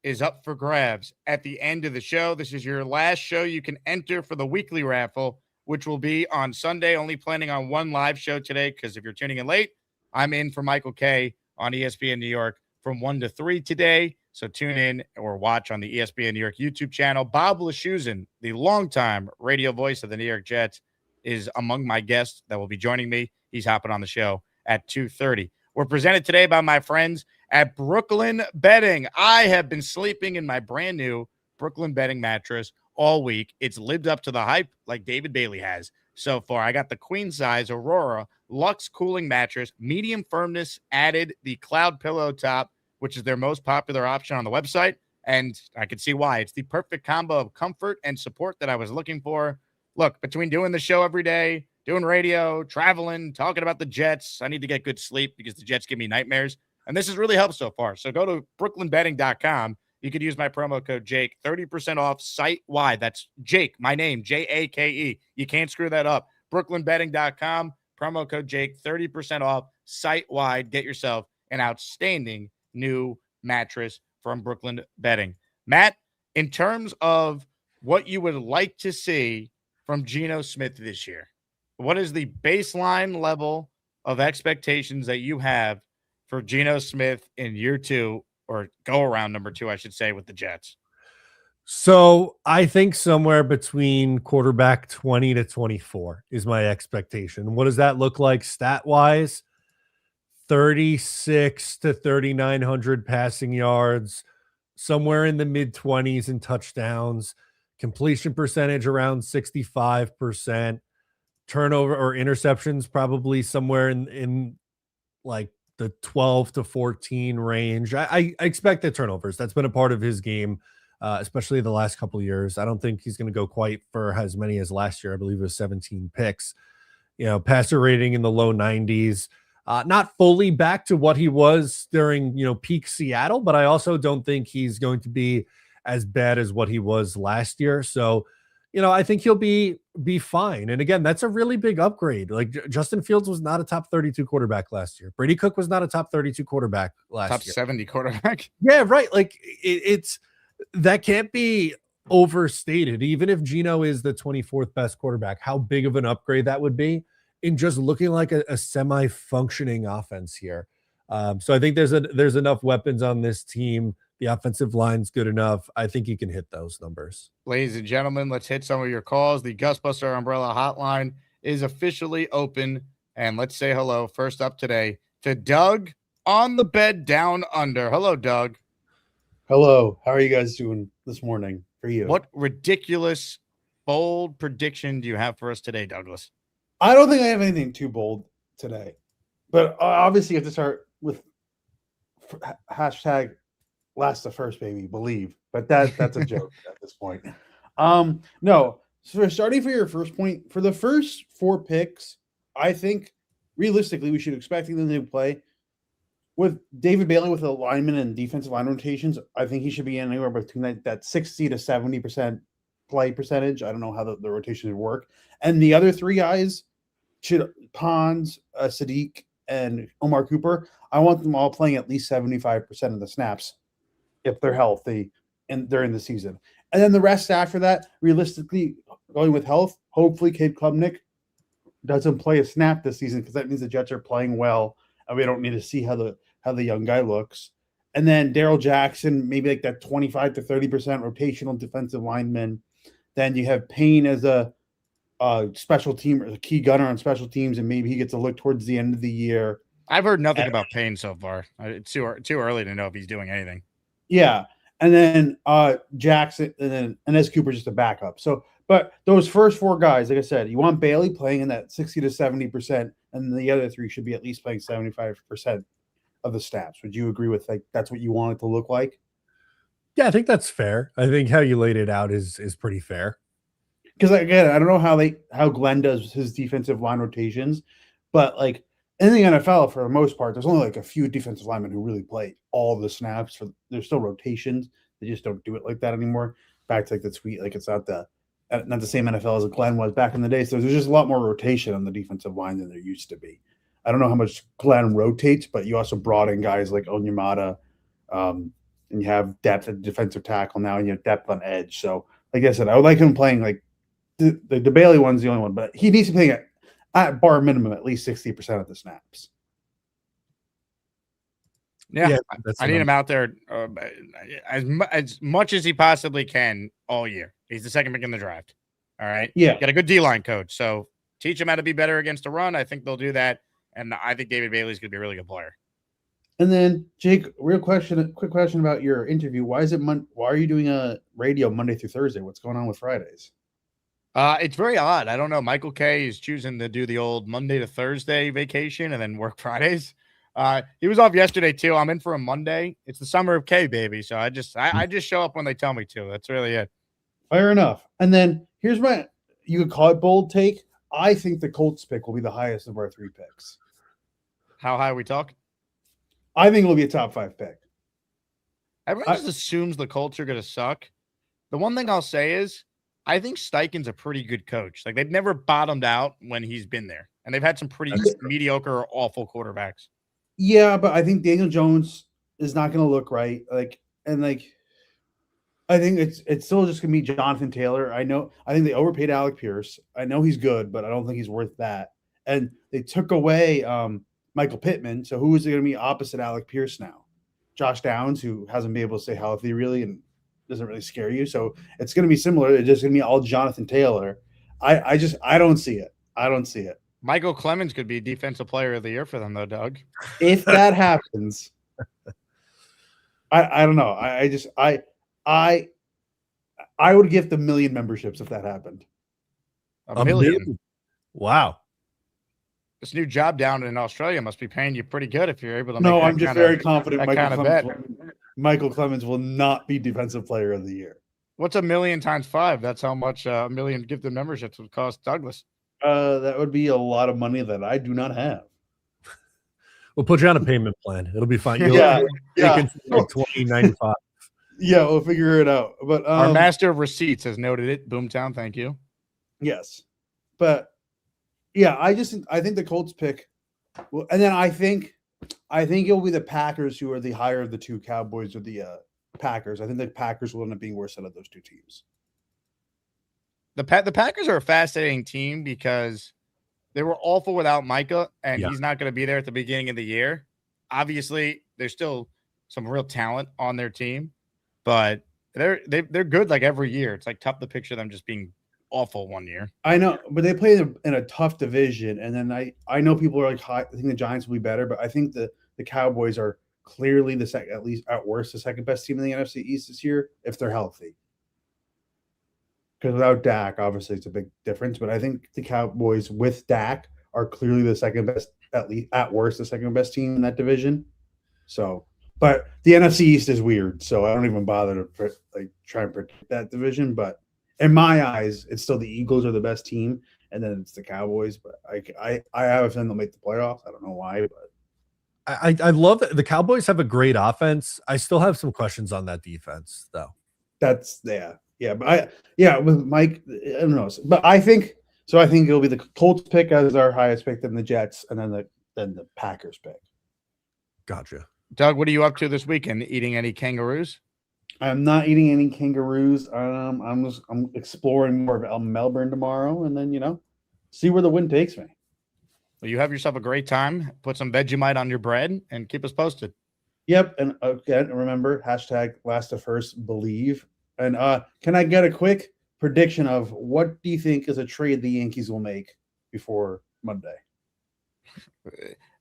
is up for grabs at the end of the show. This is your last show you can enter for the weekly raffle, which will be on Sunday. Only planning on one live show today because if you're tuning in late, I'm in for Michael K on ESPN New York from 1 to 3 today. So tune in or watch on the ESPN New York YouTube channel. Bob Lashusen, the longtime radio voice of the New York Jets, is among my guests that will be joining me. He's hopping on the show at 2:30. We're presented today by my friends at Brooklyn Bedding. I have been sleeping in my brand new Brooklyn Bedding mattress all week. It's lived up to the hype like David Bailey has so far. I got the queen size Aurora Luxe cooling mattress, medium firmness added, the cloud pillow top, which is their most popular option on the website. And I can see why. It's the perfect combo of comfort and support that I was looking for. Look, between doing the show every day, doing radio, traveling, talking about the Jets, I need to get good sleep because the Jets give me nightmares. And this has really helped so far. So go to brooklynbedding.com. You could use my promo code Jake, 30% off site-wide. That's Jake, my name, Jake. You can't screw that up. brooklynbedding.com, promo code Jake, 30% off site-wide. Get yourself an outstanding new mattress from Brooklyn Bedding. Matt, in terms of what you would like to see from Geno Smith this year, what is the baseline level of expectations that you have for Geno Smith in year two, or go around number 2, I should say, with the Jets? So I think somewhere between quarterback 20 to 24 is my expectation. What does that look like stat-wise? 36 to 3,900 passing yards, somewhere in the mid-20s in touchdowns, completion percentage around 65%, turnover or interceptions probably somewhere in like the 12 to 14 range. I expect the turnovers. That's been a part of his game, especially the last couple of years. I don't think he's going to go quite for as many as last year. I believe it was 17 picks. Passer rating in the low 90s. Not fully back to what he was during, peak Seattle, but I also don't think he's going to be as bad as what he was last year. So, I think he'll be fine. And again, that's a really big upgrade. Like Justin Fields was not a top 32 quarterback last year. Brady Cook was not a top 32 quarterback last year. Top 70 quarterback. Yeah, right. Like it's that can't be overstated. Even if Geno is the 24th best quarterback, how big of an upgrade that would be in just looking like a semi-functioning offense here. So I think there's enough weapons on this team. The offensive line's good enough. I think you can hit those numbers. Ladies and gentlemen, let's hit some of your calls. The Gusbuster Umbrella Hotline is officially open. And let's say hello first up today to Doug on the bed down under. Hello, Doug. Hello. How are you guys doing this morning for you? What ridiculous, bold prediction do you have for us today, Douglas? I don't think I have anything too bold today. But obviously you have to start with hashtag last the first, baby, believe. But that's a joke at this point. No. So starting for your first point, for the first 4 picks, I think realistically we should expect them to play with David Bailey with the lineman and defensive line rotations. I think he should be anywhere between that 60 to 70% play percentage. I don't know how the rotation would work. And the other 3 guys should Pons, Sadiq, and Omar Cooper. I want them all playing at least 75% of the snaps if they're healthy and during the season. And then the rest after that, realistically, going with health, hopefully Cade Klubnik doesn't play a snap this season because that means the Jets are playing well and we don't need to see how the young guy looks. And then Darrell Jackson, maybe like that 25 to 30% rotational defensive lineman. Then you have Payne as a special team or the key gunner on special teams, and maybe he gets a look towards the end of the year. I've heard nothing about Payne so far. It's too early to know if he's doing anything. Yeah. And then Jackson and then Enes Cooper just a backup. So, but those first 4 guys, like I said, you want Bailey playing in that 60 to 70%, and the other 3 should be at least playing 75% of the snaps. Would you agree with that's what you want it to look like? Yeah, I think that's fair. I think how you laid it out is pretty fair. Because again, I don't know how Glenn does his defensive line rotations, but like in the NFL, for the most part, there's only like a few defensive linemen who really play all the snaps. There's still rotations. They just don't do it like that anymore. Back to like the tweet, like it's not the same NFL as Glenn was back in the day. So there's just a lot more rotation on the defensive line than there used to be. I don't know how much Glenn rotates, but you also brought in guys like Onyemata, and you have depth at defensive tackle now, and you have depth on edge. So, like I said, I would like him playing like the Bailey one's the only one, but he needs to play at bar minimum at least 60% of the snaps. Yeah, I need him out there as much as he possibly can all year. He's the second pick in the draft. All right. Yeah. Got a good D-line coach. So teach him how to be better against a run. I think they'll do that. And I think David Bailey's going to be a really good player. And then, Jake, quick question about your interview. Why are you doing a radio Monday through Thursday? What's going on with Fridays? It's very odd. I don't know. Michael K is choosing to do the old Monday to Thursday vacation and then work Fridays. He was off yesterday too. I'm in for a Monday. It's the summer of K, baby. So I just show up when they tell me to. That's really it. Fair enough. And then here's you could call it bold take. I think the Colts pick will be the highest of our 3 picks. How high are we talking? I think it'll be a top 5 pick. Everyone just assumes the Colts are going to suck. The one thing I'll say is I think Steichen's a pretty good coach. Like, they've never bottomed out when he's been there. And they've had some pretty mediocre or awful quarterbacks. Yeah, but I think Daniel Jones is not going to look right. I think it's still just going to be Jonathan Taylor. I think they overpaid Alec Pierce. I know he's good, but I don't think he's worth that. And they took away Michael Pittman. So who is it going to be opposite Alec Pierce now? Josh Downs, who hasn't been able to stay healthy really and doesn't really scare you. So it's going to be similar. It's just going to be all Jonathan Taylor. I don't see it. I don't see it. Michael Clemens could be Defensive Player of the Year for them, though, Doug. If that happens, I don't know. I would gift 1 million memberships if that happened. A million. Wow. This new job down in Australia must be paying you pretty good if you're able to make No, I'm just very confident Michael Clemens will not be Defensive Player of the Year. What's 1 million times 5? That's how much 1 million gifted memberships would cost Douglas. That would be a lot of money that I do not have. We'll put you on a payment plan. It'll be fine. Yeah. Like $20.95. Yeah, we'll figure it out. But our master of receipts has noted it. Boomtown, thank you. Yes, but yeah, I think the Colts pick, and then I think it'll be the Packers who are the higher of the 2, Cowboys or the Packers. I think the Packers will end up being worse out of those 2 teams. The Packers are a fascinating team because they were awful without Micah, and he's not going to be there at the beginning of the year. Obviously, there's still some real talent on their team, but they're good like every year. It's like tough to picture them just being awful one year. I know, but they play in a tough division, and then I know people are like, I think the Giants will be better, but I think the Cowboys are clearly at least at worst the second best team in the NFC East this year if they're healthy. Because without Dak, obviously it's a big difference, but I think the Cowboys with Dak are clearly the second best, at least at worst the second best team in that division. So, but the NFC East is weird, so I don't even bother to try and predict that division. But in my eyes, it's still the Eagles are the best team, and then it's the Cowboys. But I have a feeling they'll make the playoffs. I don't know why, but I love that the Cowboys have a great offense. I still have some questions on that defense, though. That's yeah, but with Mike, I don't know, but I think it'll be the Colts pick as our highest pick, then the Jets, and then the Packers pick. Gotcha. Doug, what are you up to this weekend? Eating any kangaroos? I'm not eating any kangaroos. I'm exploring more of Melbourne tomorrow, and then see where the wind takes me. Well, you have yourself a great time. Put some Vegemite on your bread and keep us posted. Yep, and again, remember #LastToFirstBelieve. And can I get a quick prediction of what do you think is a trade the Yankees will make before Monday?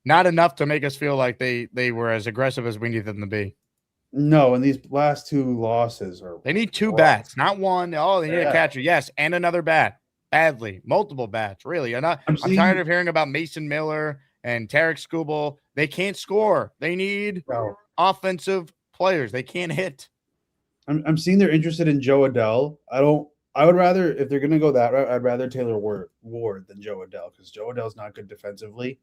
not enough to make us feel like they were as aggressive as we needed them to be. No, and these last 2 losses are. They need 2 rough. bats, not one. Oh, they need Yeah. a catcher. Yes, and another bat. Badly. Multiple bats, really. I'm tired of hearing about Mason Miller and Tarek Skubal. They can't score. They need offensive players. They can't hit. I'm seeing they're interested in Joe Adell. I would rather, if they're going to go that route, I'd rather Taylor Ward than Joe Adell, because Joe Adell's not good defensively.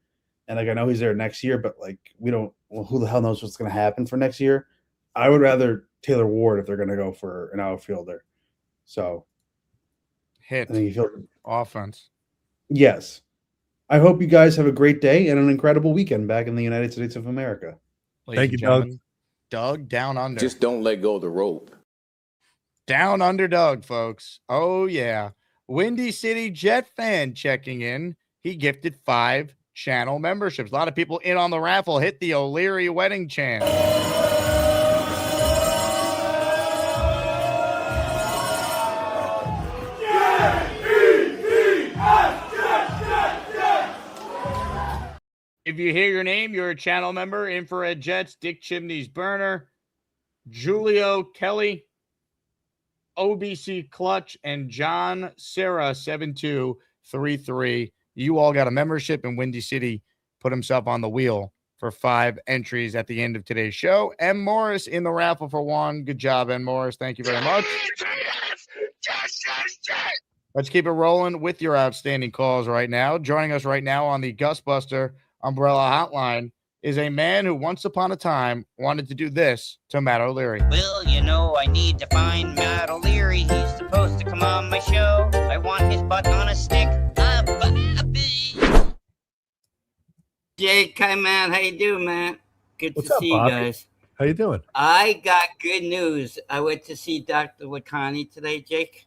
And like, I know he's there next year, but like, who the hell knows what's going to happen for next year? I would rather Taylor Ward if they're going to go for an outfielder. So hit I think offense. Yes. I hope you guys have a great day and an incredible weekend back in the United States of America. Thank you, Doug. Doug down under. Just don't let go of the rope. Down under Doug, folks. Oh, yeah. Windy City Jet fan checking in. He gifted 5 channel memberships. A lot of people in on the raffle. Hit the O'Leary wedding chant. If you hear your name, you're a channel member. Infrared Jets, Dick Chimney's Burner, Julio Kelly, OBC Clutch, and John Sarah 7233. You all got a membership, and Windy City put himself on the wheel for 5 entries at the end of today's show. M. Morris in the raffle for 1. Good job, M. Morris. Thank you very much. Let's keep it rolling with your outstanding calls right now. Joining us right now on the Gusbuster Umbrella Hotline is a man who once upon a time wanted to do this to Matt O'Leary. Well, you know, I need to find Matt O'Leary. He's supposed to come on my show. I want his butt on a stick. Jake, hi, man. How you doing, man? Good What's to up, see Bobby? you guys. How you doing? I got good news. I went to see Dr. Wakani today, Jake.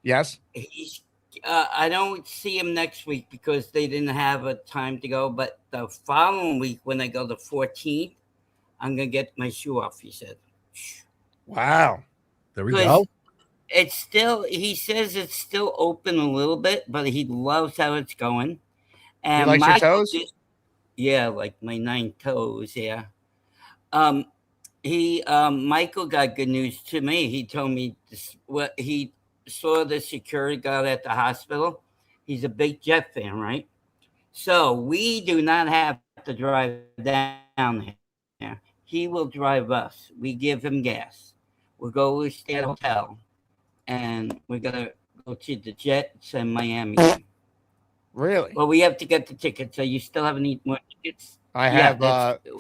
Yes? He's I don't see him next week because they didn't have a time to go. But the following week, when I go the 14th, I'm going to get my shoe off, he said. Wow. There we go. It's still, he says it's still open a little bit, but he loves how it's going. And He likes your toes? Yeah, like my 9 toes, yeah. Michael got good news to me. He told me he saw the security guard at the hospital. He's a big Jet fan, right? So we do not have to drive down there. He will drive us. We give him gas. We'll go stay at a hotel, and we're gonna go to the Jets and Miami. Really? Well, we have to get the tickets. So you still have any more tickets? I Yeah, have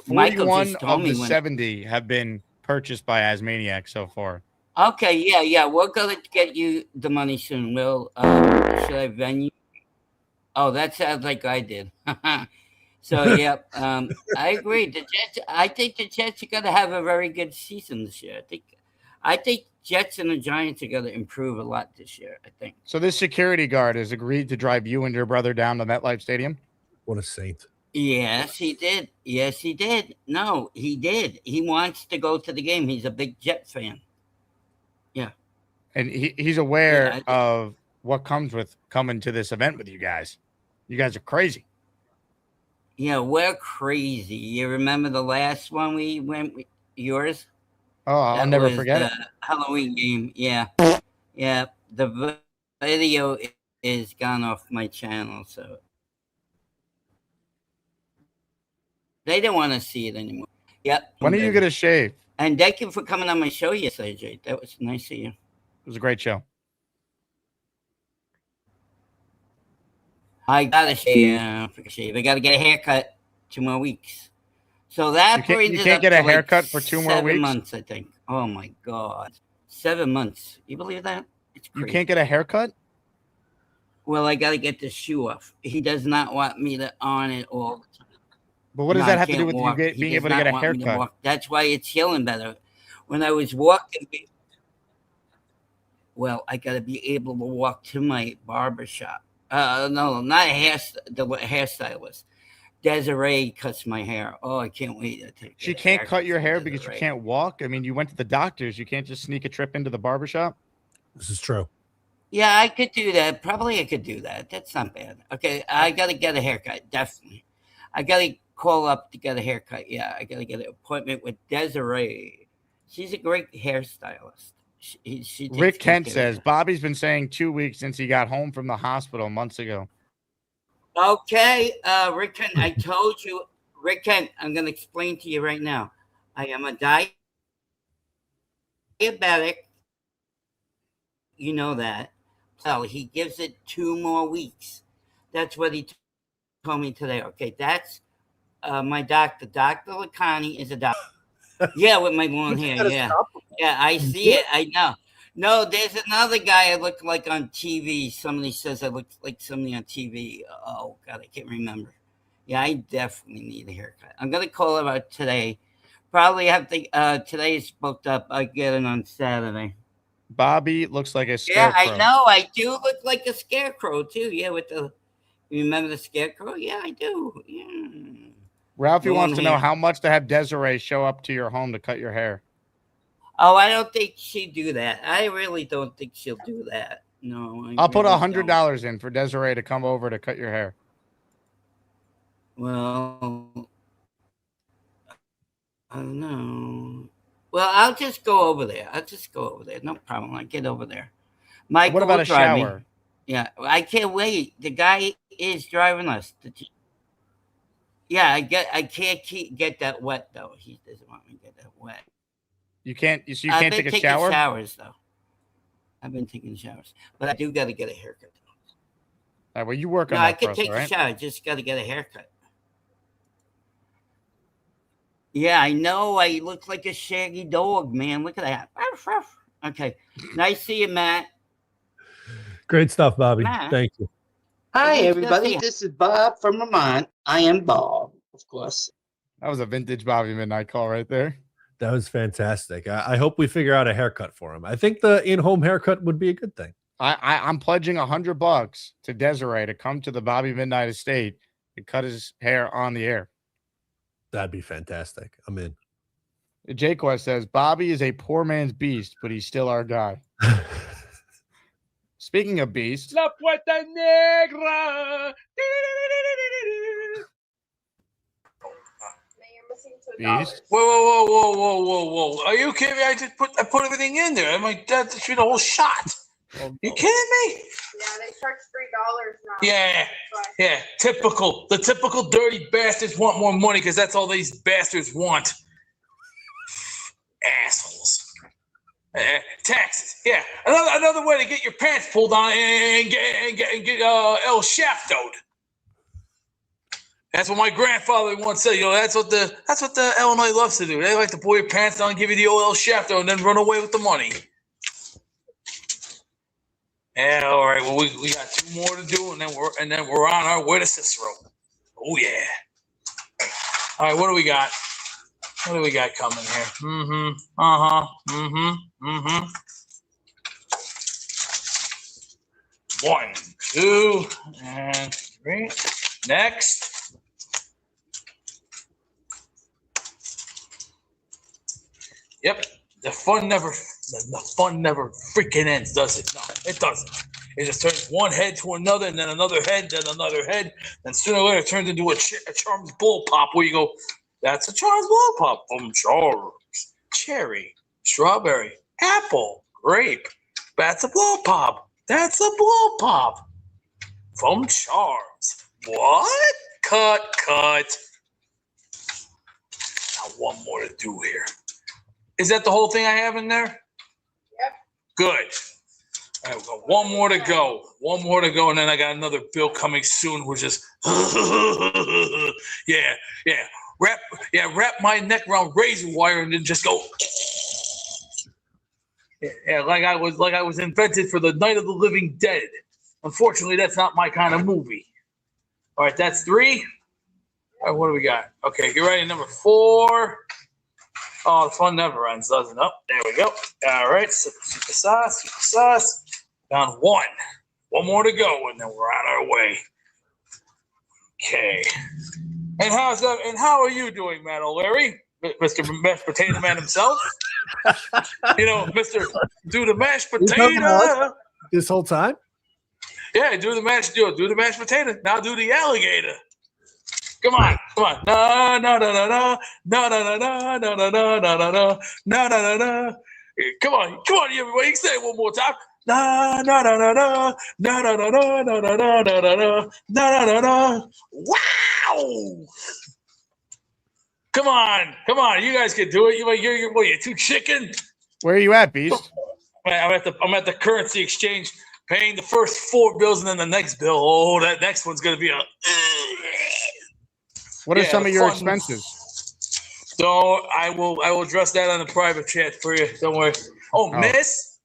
Michael 41 just told of me the when- 70 have been purchased by Asmaniac so far. Okay, yeah. We're gonna get you the money soon. Should I venue? Oh, that sounds like I did. So yeah, I agree. The Jets. I think the Jets are gonna have a very good season this year. I think Jets and the Giants are gonna improve a lot this year. I think. So this security guard has agreed to drive you and your brother down to MetLife Stadium? What a saint. Yes, he did. Yes, he did. No, he did. He wants to go to the game. He's a big Jet fan. Yeah. And he's aware of what comes with coming to this event with you guys. You guys are crazy. Yeah, we're crazy. You remember the last one we went with, yours? Oh, I'll That never was forget the it. Halloween game. Yeah. Yeah. The video is gone off my channel, so they don't want to see it anymore. Yep. When are you going to shave? And thank you for coming on my show yesterday, Jake. That was nice of you. It was a great show. I gotta shave. I gotta get a haircut 2 more weeks. So that brings you it can't up get to a haircut for 2 more 7 weeks? months, I think. Oh my God, 7 months. You believe that? It's You crazy. can't get a haircut? Well, I gotta get the shoe off. He does not want me to on it all the time. But what does No, that I have to do can't with walk. you He being does able to not get a want me to haircut? walk. That's why it's healing better. When I was walking, well, I gotta be able to walk to my barber shop. No, not the hairstylist. Desiree cuts my hair. Oh, I can't wait to take. She can't cut your hair because you can't walk? I mean, you went to the doctors. You can't just sneak a trip into the barbershop? This is true. Yeah, I could do that. Probably I could do that. That's not bad. Okay, I gotta get a haircut. Definitely. I gotta call up to get a haircut. Yeah, I got to get an appointment with Desiree. She's a great hairstylist. She Rick takes Kent good care says of Bobby's been saying 2 weeks since he got home from the hospital months ago. Okay, Rick Kent, I told you. Rick Kent, I'm going to explain to you right now. I am a diabetic. You know that. So he gives it 2 more weeks. That's what he told me today. Okay, that's my doctor. Dr. Lacani is a doctor. Yeah, with my long hair. Yeah. Yeah, I see it. I know. No, there's another guy I look like on TV. Somebody says I look like somebody on TV. Oh, God, I can't remember. Yeah, I definitely need a haircut. I'm going to call about today. Probably have to, today's booked up. I get it on Saturday. Bobby looks like a scarecrow. Yeah, I know. I do look like a scarecrow, too. Yeah, with the, you remember the scarecrow? Yeah, I do. Yeah. Ralphie wants to know how much to have Desiree show up to your home to cut your hair. Oh, I don't think she'd do that. I really don't think she'll do that. No. I'll put $100 in for Desiree to come over to cut your hair. Well, I don't know. Well, I'll just go over there. No problem. I'll get over there. Michael, what about a shower? Yeah, I can't wait. The guy is driving us. Yeah, I can't get that wet though. He doesn't want me to get that wet. You can't. So you can't take a shower. I've been taking showers though. I've been taking showers, but I do got to get a haircut. All right, well, you work on that. I can take a shower. Just got to get a haircut. Yeah, I know. I look like a shaggy dog, man. Look at that. Okay, nice see you, Matt. Great stuff, Bobby. Matt. Thank you. Hi, everybody. This is Bob from Vermont. I am Bob, of course. That was a vintage Bobby Midnight call right there. That was fantastic. I hope we figure out a haircut for him. I think the in-home haircut would be a good thing. I'm pledging $100 to Desiree to come to the Bobby Midnight estate and cut his hair on the air. That'd be fantastic. I'm in. Jake West says Bobby is a poor man's beast, but he's still our guy. Speaking of beasts, La Puerta Negra. beast. Whoa. Are you kidding me? I put everything in there. I'm like, that should be the whole shot. You kidding me? Yeah, they charge $3 now. Yeah. Typical. The typical dirty bastards want more money because that's all these bastards want. Assholes. Taxes. Yeah. Another way to get your pants pulled on and get El Shaftoed. That's what my grandfather once said. You know, that's what the Illinois loves to do. They like to pull your pants down, give you the old El Shafto, and then run away with the money. Yeah, all right. Well, we got 2 more to do, and then we're on our way to Cicero. Oh yeah. All right, what do we got? What do we got coming here? One, 2, and 3. Next. Yep. The fun never freaking ends, does it? No, it doesn't. It just turns one head to another, and then another head, then another head, and sooner or later it turns into a Charms Bull Pop where you go, that's a Charms Bull Pop from Charms. Cherry, strawberry, apple, grape. That's a blow pop. That's a blow pop from Charms. What? Cut. Now one more to do here. Is that the whole thing I have in there? Yep. Good. All right, we've got one more to go. And then I got another bill coming soon, which is yeah. Wrap my neck around razor wire and then just go. Yeah, like I was invented for the Night of the Living Dead. Unfortunately, that's not my kind of movie. All right, that's 3. All right, what do we got? Okay, get ready. Number 4. Oh, the fun never ends, doesn't it? Oh, there we go. All right, super sauce. Down 1. One more to go, and then we're on our way. Okay. And how are you doing, Matt O'Leary? Mr. Mashed Potato Man himself? You know, Mr. Do the mashed potato. This whole time? Yeah, do the mashed potato. Now do the alligator. Come on. No, no, no, no, no, no, no, no, no, no, no, no, no, no, no, no, no. Come on, everybody. Say it one more time. No, no, no, no, no, no, no, no, no, no, no, no, no, no, no, no, no. Wow! Come on, you guys can do it. You're too chicken. Where are you at, Beast? I'm at the currency exchange, paying the first 4 bills and then the next bill. Oh, that next one's gonna be a. What are some of your expenses? So I will address that on the private chat for you. Don't worry. Oh, Miss.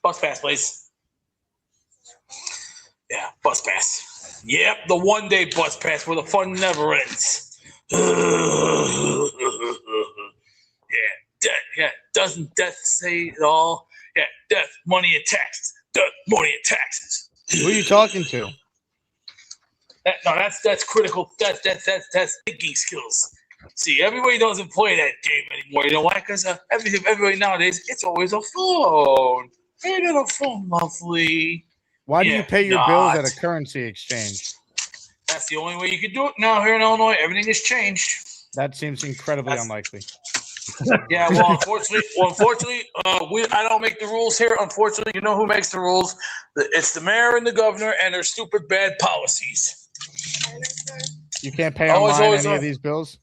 Bus pass, please. Yeah, bus pass. Yep, the 1-day bus pass where the fun never ends. Yeah. Doesn't death say it all? Yeah, death, money, and taxes. Death, money, and taxes. Who are you talking to? That's critical. That's thinking skills. See, everybody doesn't play that game anymore. You know why? Because everybody nowadays, it's always a phone. Ain't it a phone, lovely? Why do you pay your bills at a currency exchange? That's the only way you can do it now here in Illinois. Everything has changed. That seems incredibly unlikely. Yeah, well, unfortunately, I don't make the rules here. Unfortunately, you know who makes the rules? It's the mayor and the governor and their stupid bad policies. You can't pay online any of these bills?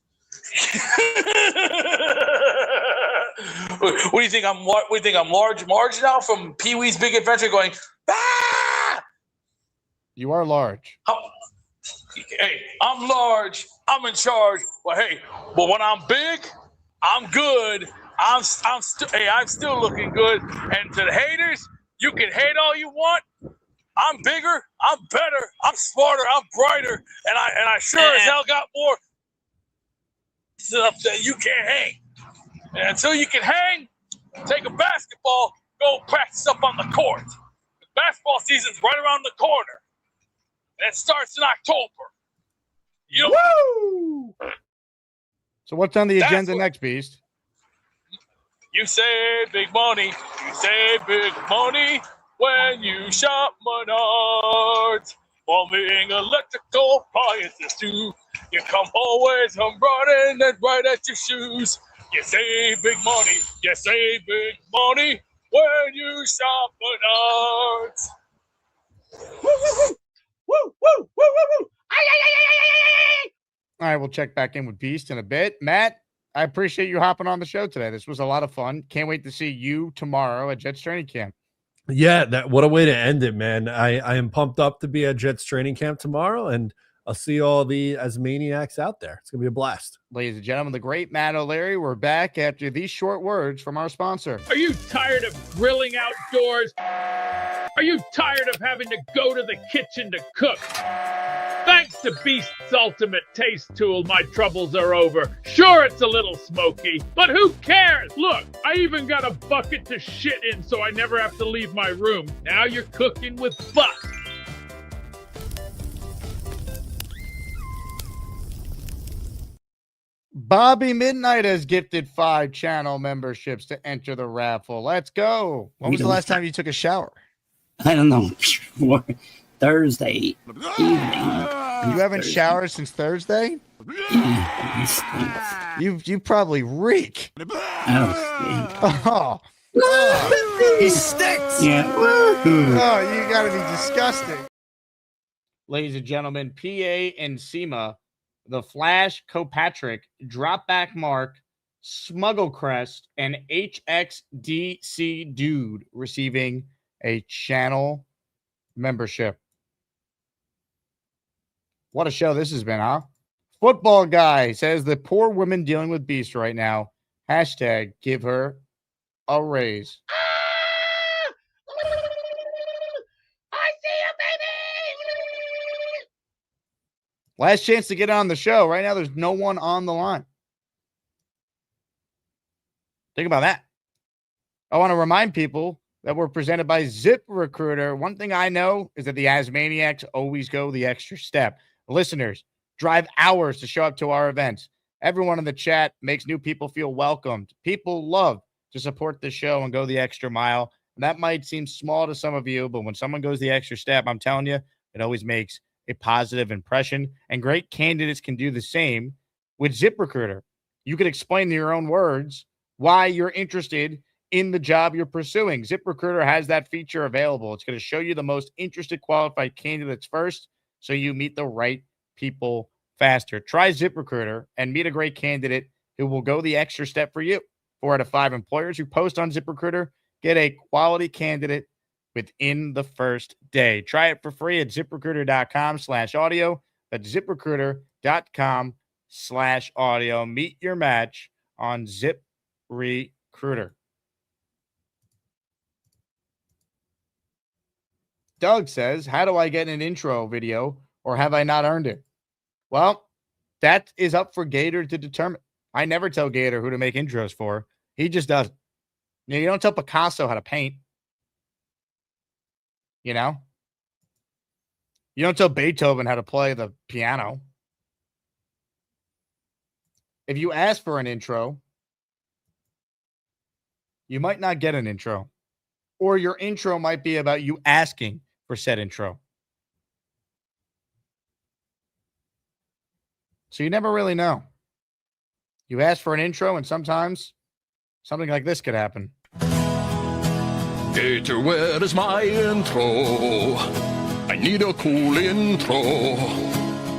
What do you think? I'm Marge now from Pee Wee's Big Adventure going, ah! You are large. Hey, I'm large. I'm in charge. Well, hey, but when I'm big, I'm good. I'm still looking good. And to the haters, you can hate all you want. I'm bigger. I'm better. I'm smarter. I'm brighter. And I sure as hell got more stuff that you can't hang. And until you can hang, take a basketball, go practice up on the court. The basketball season's right around the corner. And it starts in October. Woo! So what's on the agenda next, Beast? You say big money. You say big money when you shop Menards. Plumbing, electrical appliances too. You come always running and right at your shoes. You save big money. You save big money when you shop Menards. Woo, woo, woo. Woo, woo, woo, woo, woo. All right, we'll check back in with Beast in a bit. Matt, I appreciate you hopping on the show today. This was a lot of fun. Can't wait to see you tomorrow at Jets training camp. Yeah, what a way to end it, man. I am pumped up to be at Jets training camp tomorrow, and I'll see all the Asmaniacs out there. It's going to be a blast. Ladies and gentlemen, the great Matt O'Leary. We're back after these short words from our sponsor. Are you tired of grilling outdoors? Are you tired of having to go to the kitchen to cook? Thanks to Beast's Ultimate Taste Tool, my troubles are over. Sure, it's a little smoky, but who cares? Look, I even got a bucket to shit in so I never have to leave my room. Now you're cooking with butt. Bobby Midnight has gifted 5 channel memberships to enter the raffle. Let's go. When was the last time you took a shower? I don't know. Thursday evening. You haven't showered since Thursday? Yeah, you probably reek. Oh, He stinks. Yeah. Oh, you gotta be disgusting. Ladies and gentlemen, PA and SEMA, the Flash, Copatrick, Dropback Mark, Smugglecrest, and HXDC Dude receiving a channel membership. What a show this has been, huh? Football Guy says the poor woman dealing with Beast right now. Hashtag give her a raise. I see you, baby. Last chance to get on the show. Right now, there's no one on the line. Think about that. I want to remind people that we're presented by ZipRecruiter. One thing I know is that the Asmaniacs always go the extra step. Listeners, drive hours to show up to our events. Everyone in the chat makes new people feel welcomed. People love to support the show and go the extra mile. And that might seem small to some of you, but when someone goes the extra step, I'm telling you, it always makes a positive impression, and great candidates can do the same with ZipRecruiter. You can explain in your own words why you're interested in the job you're pursuing. ZipRecruiter has that feature available. It's going to show you the most interested qualified candidates first, so you meet the right people faster. Try ZipRecruiter and meet a great candidate who will go the extra step for you. 4 out of 5 employers who post on ZipRecruiter get a quality candidate within the first day. Try it for free at ZipRecruiter.com/audio. That's ZipRecruiter.com/audio. Meet your match on ZipRecruiter. Doug says, how do I get an intro video, or have I not earned it? Well, that is up for Gator to determine. I never tell Gator who to make intros for. He just does. You don't tell Picasso how to paint. You know? You don't tell Beethoven how to play the piano. If you ask for an intro, you might not get an intro. Or your intro might be about you asking for said intro. So you never really know. You ask for an intro, and sometimes something like this could happen. Gator, where is my intro? I need a cool intro.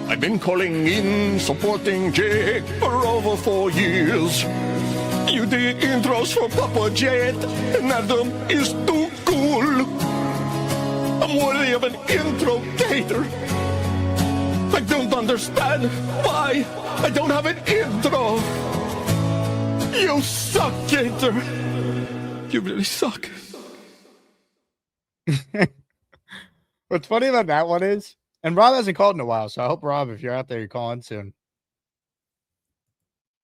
I've been calling in, supporting Jake for over 4 years. You did intros for Papa Jet, and Adam is too cool. I'm worthy of an intro, Gator. I don't understand why I don't have an intro. You suck, Gator. You really suck. What's funny about that one is, and Rob hasn't called in a while, so I hope, Rob, if you're out there, you call in soon.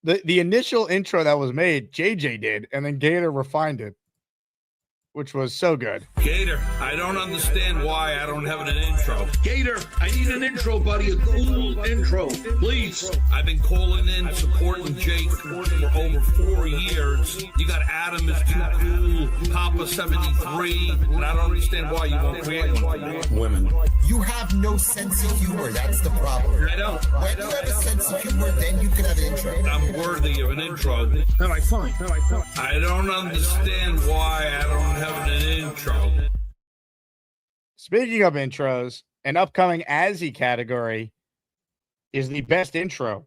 The initial intro that was made, JJ did, and then Gator refined it, which was so good. Gator, I don't understand why I don't have an intro. Gator, I need an intro, buddy. A cool intro, please. I've been calling in, supporting Jake for over 4 years. You got Adam is too cool, Papa 73, and I don't understand why you won't create one. Women. You have no sense of humor. That's the problem. I don't. When you have a sense of humor, then you can have an intro. I'm worthy of an intro. All right, fine. I don't understand why I don't have an intro. Speaking of intros, an upcoming ASI category is the best intro.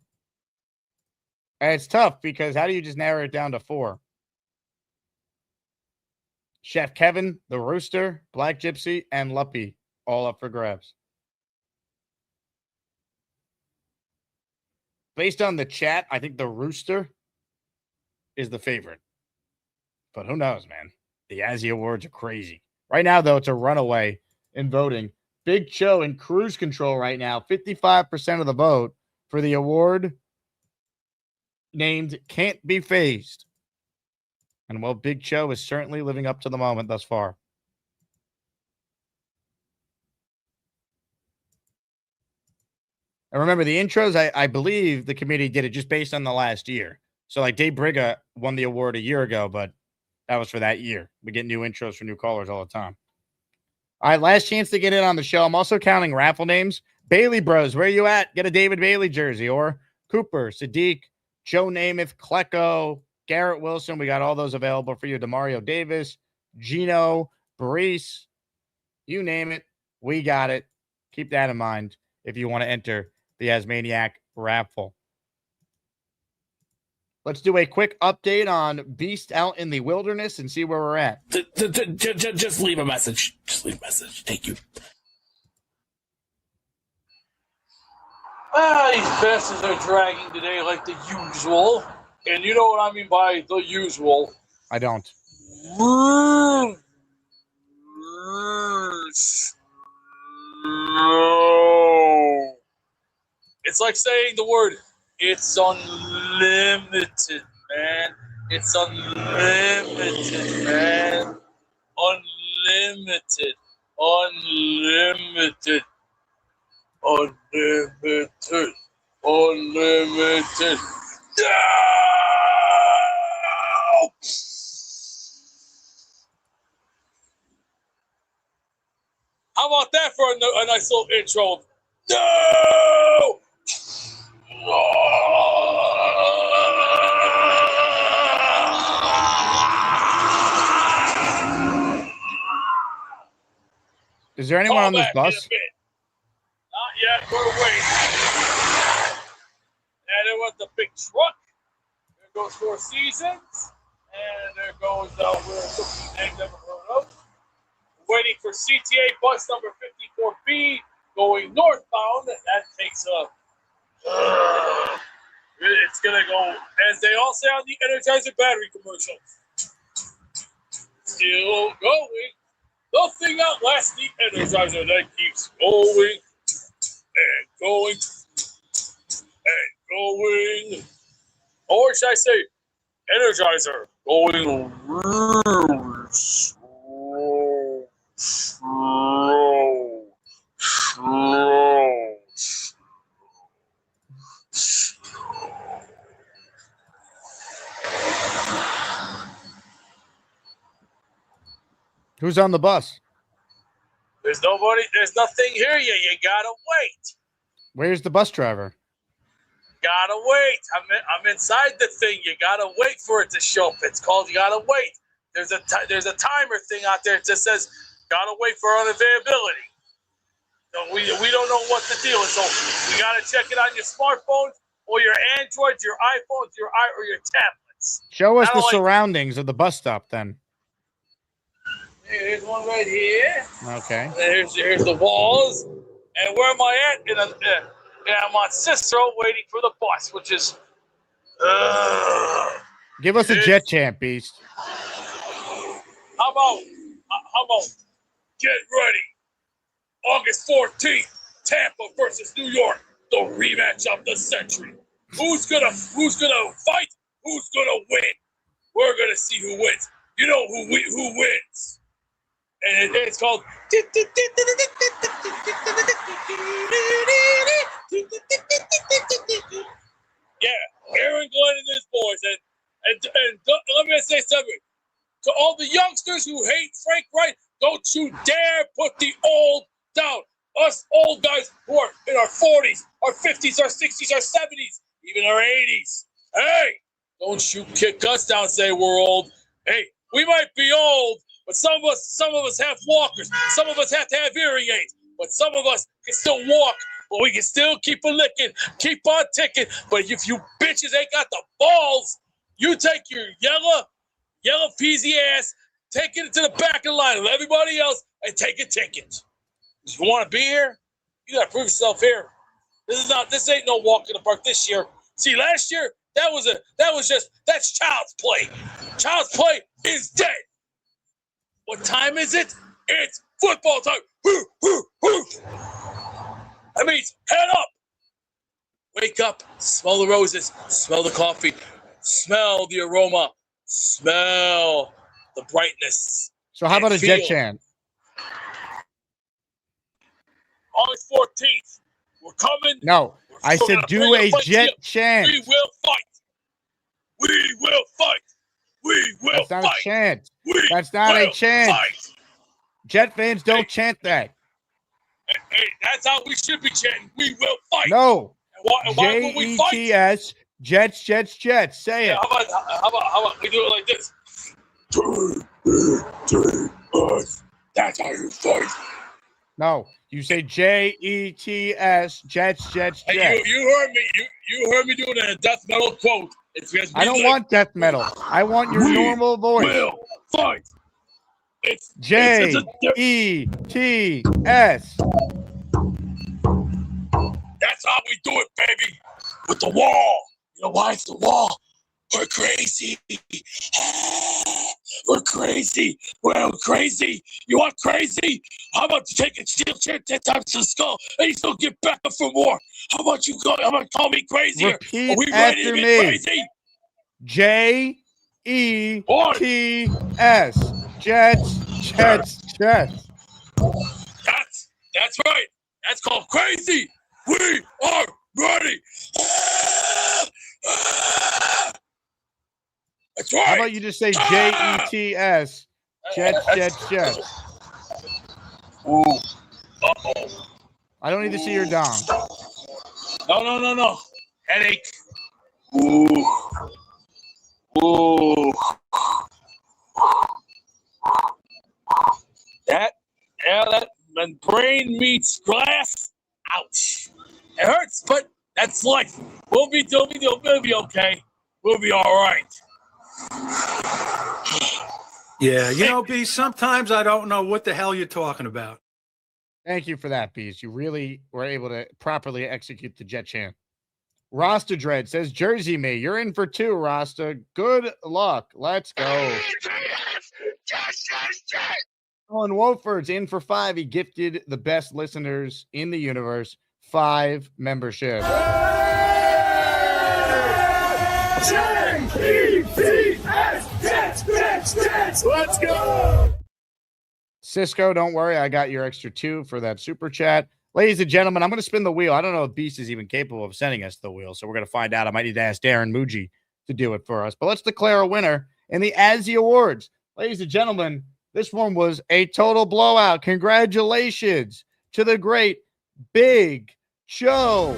And it's tough because how do you just narrow it down to 4? Chef Kevin, the Rooster, Black Gypsy, and Luppy, all up for grabs. Based on the chat, I think the Rooster is the favorite. But who knows, man? The ASI Awards are crazy. Right now, though, it's a runaway in voting. Big Cho in cruise control right now. 55% of the vote for the award named Can't Be Phased. And, well, Big Cho is certainly living up to the moment thus far. And remember, the intros, I believe the committee did it just based on the last year. So, like, Dave Briga won the award a year ago, but that was for that year. We get new intros for new callers all the time. All right, last chance to get in on the show. I'm also counting raffle names. Bailey Bros, where you at? Get a David Bailey jersey. Or Cooper, Sadiq, Joe Namath, Klecko, Garrett Wilson. We got all those available for you. DeMario Davis, Gino, Baris, you name it. We got it. Keep that in mind if you want to enter the Asmaniac raffle. Let's do a quick update on Beast Out in the Wilderness and see where we're at. Just leave a message. Just leave a message. Thank you. These bastards are dragging today like the usual. And you know what I mean by the usual. I don't. It's like saying the word, it's unlimited, man. It's unlimited, man. Unlimited. Unlimited. Unlimited. Unlimited. No! How about that for a nice little intro? No! Is there anyone on this bus? Not yet. We're waiting. And it was the big truck. There goes Four Seasons. And there goes where name never heard of. Waiting for CTA bus number 54B going northbound. That takes it's gonna go, as they all say on the Energizer battery commercial. Still going. Nothing outlasts the Energizer that keeps going and going and going. Or should I say, Energizer going really slow, slow, slow, slow. Who's on the bus? There's nobody. There's nothing here yet. You gotta wait. Where's the bus driver? Gotta wait. I'm inside the thing. You gotta wait for it to show up. It's called you gotta wait. There's a timer thing out there that just says gotta wait for unavailability. So we don't know what the deal is. So you gotta check it on your smartphones or your Androids, your iPhones, or your tablets. Show us the surroundings of the bus stop then. Here's one right here. Okay. Here's the walls. And where am I at? I'm on Cicero waiting for the bus, which is. Give us a jet chant, Beast. How about get ready? August 14th, Tampa versus New York, the rematch of the century. Who's gonna fight? Who's gonna win? We're gonna see who wins. You know who wins. And it's called. Yeah, Aaron Glenn and his boys, and let me say something to all the youngsters who hate Frank Wright. Don't you dare put the old down. Us old guys who are in our 40s, our 50s, our 60s, our 70s, even our 80s. Hey, don't you kick us down and say we're old. Hey, we might be old, but some of us have walkers. Some of us have to have hearing aids, but some of us can still walk. But we can still keep a licking, keep on ticking. But if you bitches ain't got the balls, you take your yellow peasy ass, take it to the back of the line of everybody else, and take a ticket. If you want to be here, you got to prove yourself here. This ain't no walk in the park this year. See, last year that's child's play. Child's play is dead. What time is it? It's football time. Woo, woo, woo. That means head up. Wake up, smell the roses, smell the coffee, smell the aroma, smell the brightness. So how about a jet chant? August 14th, we're coming. No, I said do a jet chant. We will fight. We will fight. We will fight. That's not a chant. That's not a chant. Fight. Jet fans don't chant that. Hey, that's how we should be chanting. We will fight. No. And why will we fight? Jets, Jets, Jets, Jets. Say it. How about we do it like this? That's how you fight. No, you say Jets, Jets, Jets, Hey, Jets. you heard me. You heard me doing a death metal quote. I don't want death metal. I want your normal voice. Will fight. It's Jets. That's how we do it, baby. With the wall. You know why it's the wall? We're crazy. We're crazy. We're crazy. You want crazy? How about you take a steel chair 10 times to the skull and you still get back up for more? How about you go? How about call me crazy? Repeat Are we ready after to be me. crazy? Jets. Jets, Jets, Jets. That's right. That's called crazy. We are ready. That's right. How about you just say Jets, Jets, Jets, Jets? Ooh. Uh-oh. I don't need to see your dong. No. Headache. Ooh. That when brain meets glass, ouch. It hurts, but that's life. We'll be okay. We'll be all right. Yeah, B, sometimes I don't know what the hell you're talking about. Thank you for that, Beast. You really were able to properly execute the Jet chant. Rasta Dread says, Jersey me. You're in for 2, Rasta. Good luck. Let's go. Alan Wolford's in for 5. He gifted the best listeners in the universe 5 memberships. Let's go. Cisco, don't worry. I got your extra 2 for that super chat. Ladies and gentlemen, I'm going to spin the wheel. I don't know if Beast is even capable of sending us the wheel, so we're going to find out. I might need to ask Darren Muji to do it for us. But let's declare a winner in the Azzy Awards. Ladies and gentlemen, this one was a total blowout. Congratulations to the great Big Joe.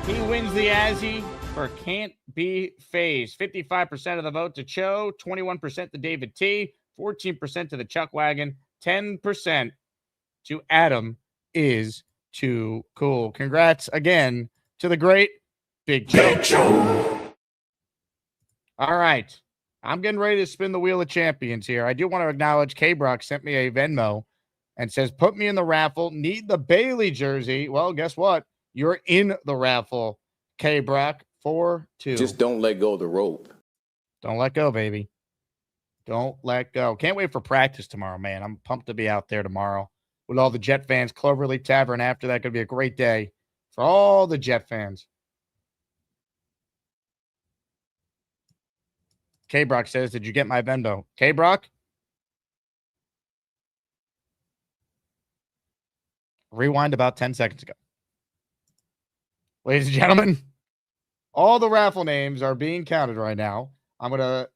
He wins the Azzy for Can't Be Phased. 55% of the vote to Cho, 21% to David T, 14% to the Chuck Wagon, 10% to Adam is too cool. Congrats again to the great Big Joe. All right. I'm getting ready to spin the wheel of champions here. I do want to acknowledge K-Brock sent me a Venmo and says, put me in the raffle. Need the Bailey jersey. Well, guess what? You're in the raffle, K-Brock. 4-2. Just don't let go of the rope. Don't let go, baby. Don't let go. Can't wait for practice tomorrow, man. I'm pumped to be out there tomorrow with all the Jet fans. Cloverleaf Tavern after that. Going to be a great day for all the Jet fans. K-Brock says, did you get my Venmo? K-Brock? Rewind about 10 seconds ago. Ladies and gentlemen, all the raffle names are being counted right now. I'm going to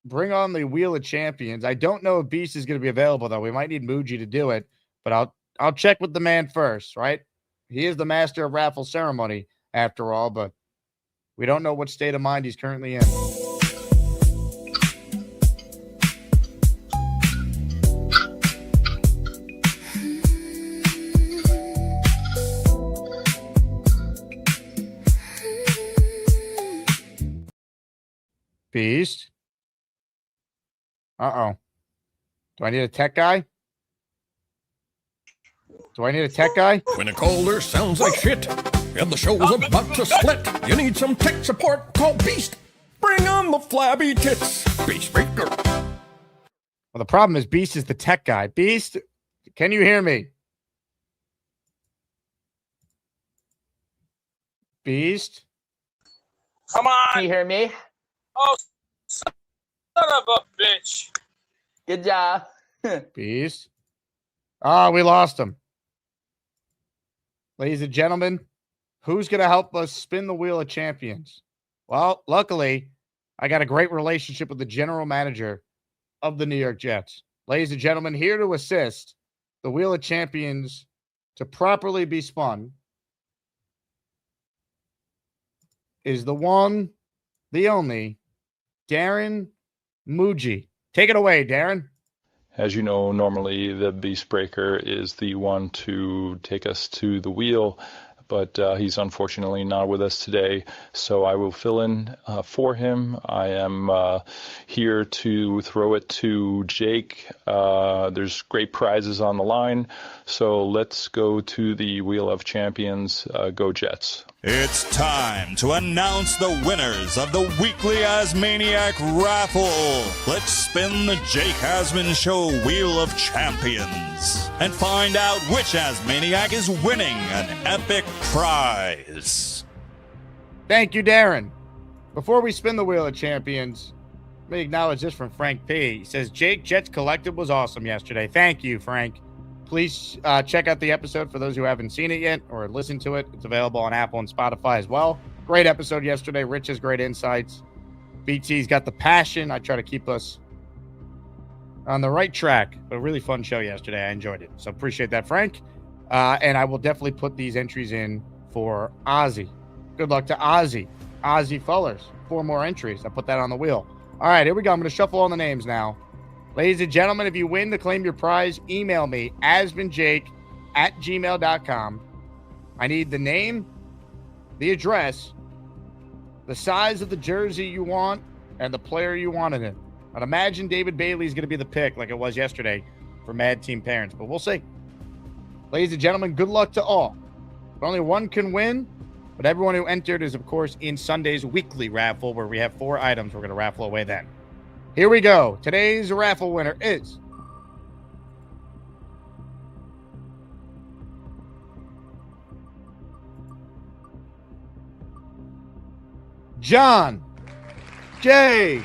bring on the Wheel of Champions. I don't know if Beast is going to be available, though. We might need Muji to do it, but I'll check with the man first, right? He is the master of raffle ceremony, after all, but we don't know what state of mind he's currently in. Beast. Uh-oh. Do I need a tech guy? When a caller sounds like shit and the show's about to split, you need some tech support, call Beast. Bring on the flabby tits. Beast Breaker. Well, the problem is Beast is the tech guy. Beast, can you hear me? Beast? Come on. Can you hear me? Oh, son of a bitch. Good job. Beast? Ah, we lost him. Ladies and gentlemen, who's going to help us spin the Wheel of Champions? Well, luckily, I got a great relationship with the general manager of the New York Jets. Ladies and gentlemen, here to assist the Wheel of Champions to properly be spun is the one, the only, Darren Muji. Take it away, Darren. As you know, normally the Beast Breaker is the one to take us to the wheel, but he's unfortunately not with us today, so I will fill in for him. I am here to throw it to Jake. There's great prizes on the line, so let's go to the Wheel of Champions. Go Jets. It's time to announce the winners of the weekly Asmaniac raffle. Let's spin the Jake Asman Show Wheel of Champions and find out which Asmaniac is winning an epic prize. Thank you, Darren. Before we spin the Wheel of Champions, let me acknowledge this from Frank P. He says, Jake, Jets Collective was awesome yesterday. Thank you, Frank. Please check out the episode for those who haven't seen it yet or listened to it. It's available on Apple and Spotify as well. Great episode yesterday. Rich has great insights. BT's got the passion. I try to keep us on the right track. But a really fun show yesterday. I enjoyed it. So appreciate that, Frank. And I will definitely put these entries in for Ozzy. Good luck to Ozzy. Ozzy Fullers. 4 more entries. I put that on the wheel. All right, here we go. I'm going to shuffle all the names now. Ladies and gentlemen, if you win to claim your prize, email me, asmanjake@gmail.com. I need the name, the address, the size of the jersey you want, and the player you wanted it. I'd imagine David Bailey's going to be the pick like it was yesterday for Mad Team Parents, but we'll see. Ladies and gentlemen, good luck to all. But only one can win, but everyone who entered is, of course, in Sunday's weekly raffle where we have 4 items we're going to raffle away then. Here we go. Today's raffle winner is John J.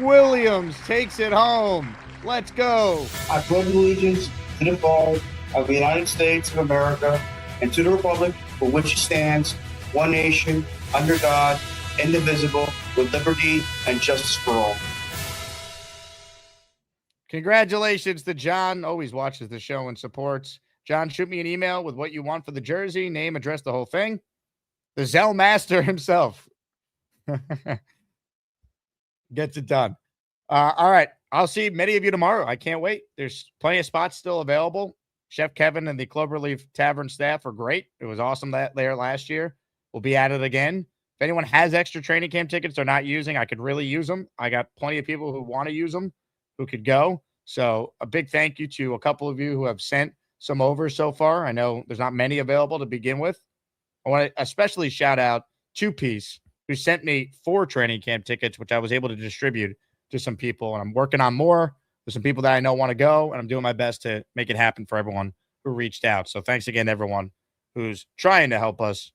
Williams takes it home. Let's go. I pledge allegiance to the flag of the United States of America and to the republic for which it stands, one nation, under God, indivisible, with liberty and justice for all. Congratulations to John. Always watches the show and supports. John, shoot me an email with what you want for the jersey, name, address, the whole thing. The Zell Master himself gets it done. All right. I'll see many of you tomorrow. I can't wait. There's plenty of spots still available. Chef Kevin and the Cloverleaf Tavern staff are great. It was awesome that there last year. We'll be at it again. If anyone has extra training camp tickets they're not using, I could really use them. I got plenty of people who want to use them who could go. So a big thank you to a couple of you who have sent some over so far. I know there's not many available to begin with. I want to especially shout out Two Piece, who sent me 4 training camp tickets, which I was able to distribute to some people. And I'm working on more with some people that I know want to go. And I'm doing my best to make it happen for everyone who reached out. So thanks again to everyone who's trying to help us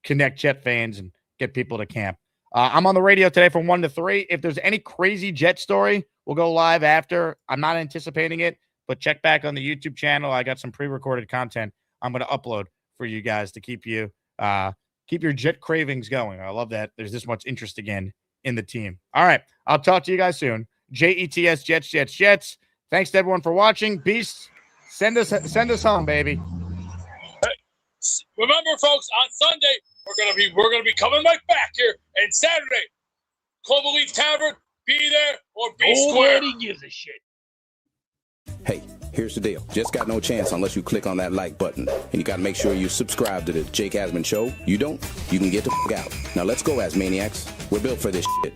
connect Jet fans and get people to camp. I'm on the radio today from 1 to 3. If there's any crazy Jet story, we'll go live after. I'm not anticipating it, but check back on the YouTube channel. I got some pre-recorded content I'm going to upload for you guys to keep you keep your Jet cravings going. I love that there's this much interest again in the team. All right, I'll talk to you guys soon. JETS Jets Jets Jets. Thanks to everyone for watching. Beast, send us home, baby. Remember, folks, on Sunday we're gonna be coming right back here, and Saturday, Cloverleaf Tavern, be there or be square. Nobody gives a shit. Hey, here's the deal. Just got no chance unless you click on that like button. And you got to make sure you subscribe to the Jake Asman Show. You don't, you can get the f*** out. Now let's go, Asmaniacs. We're built for this shit.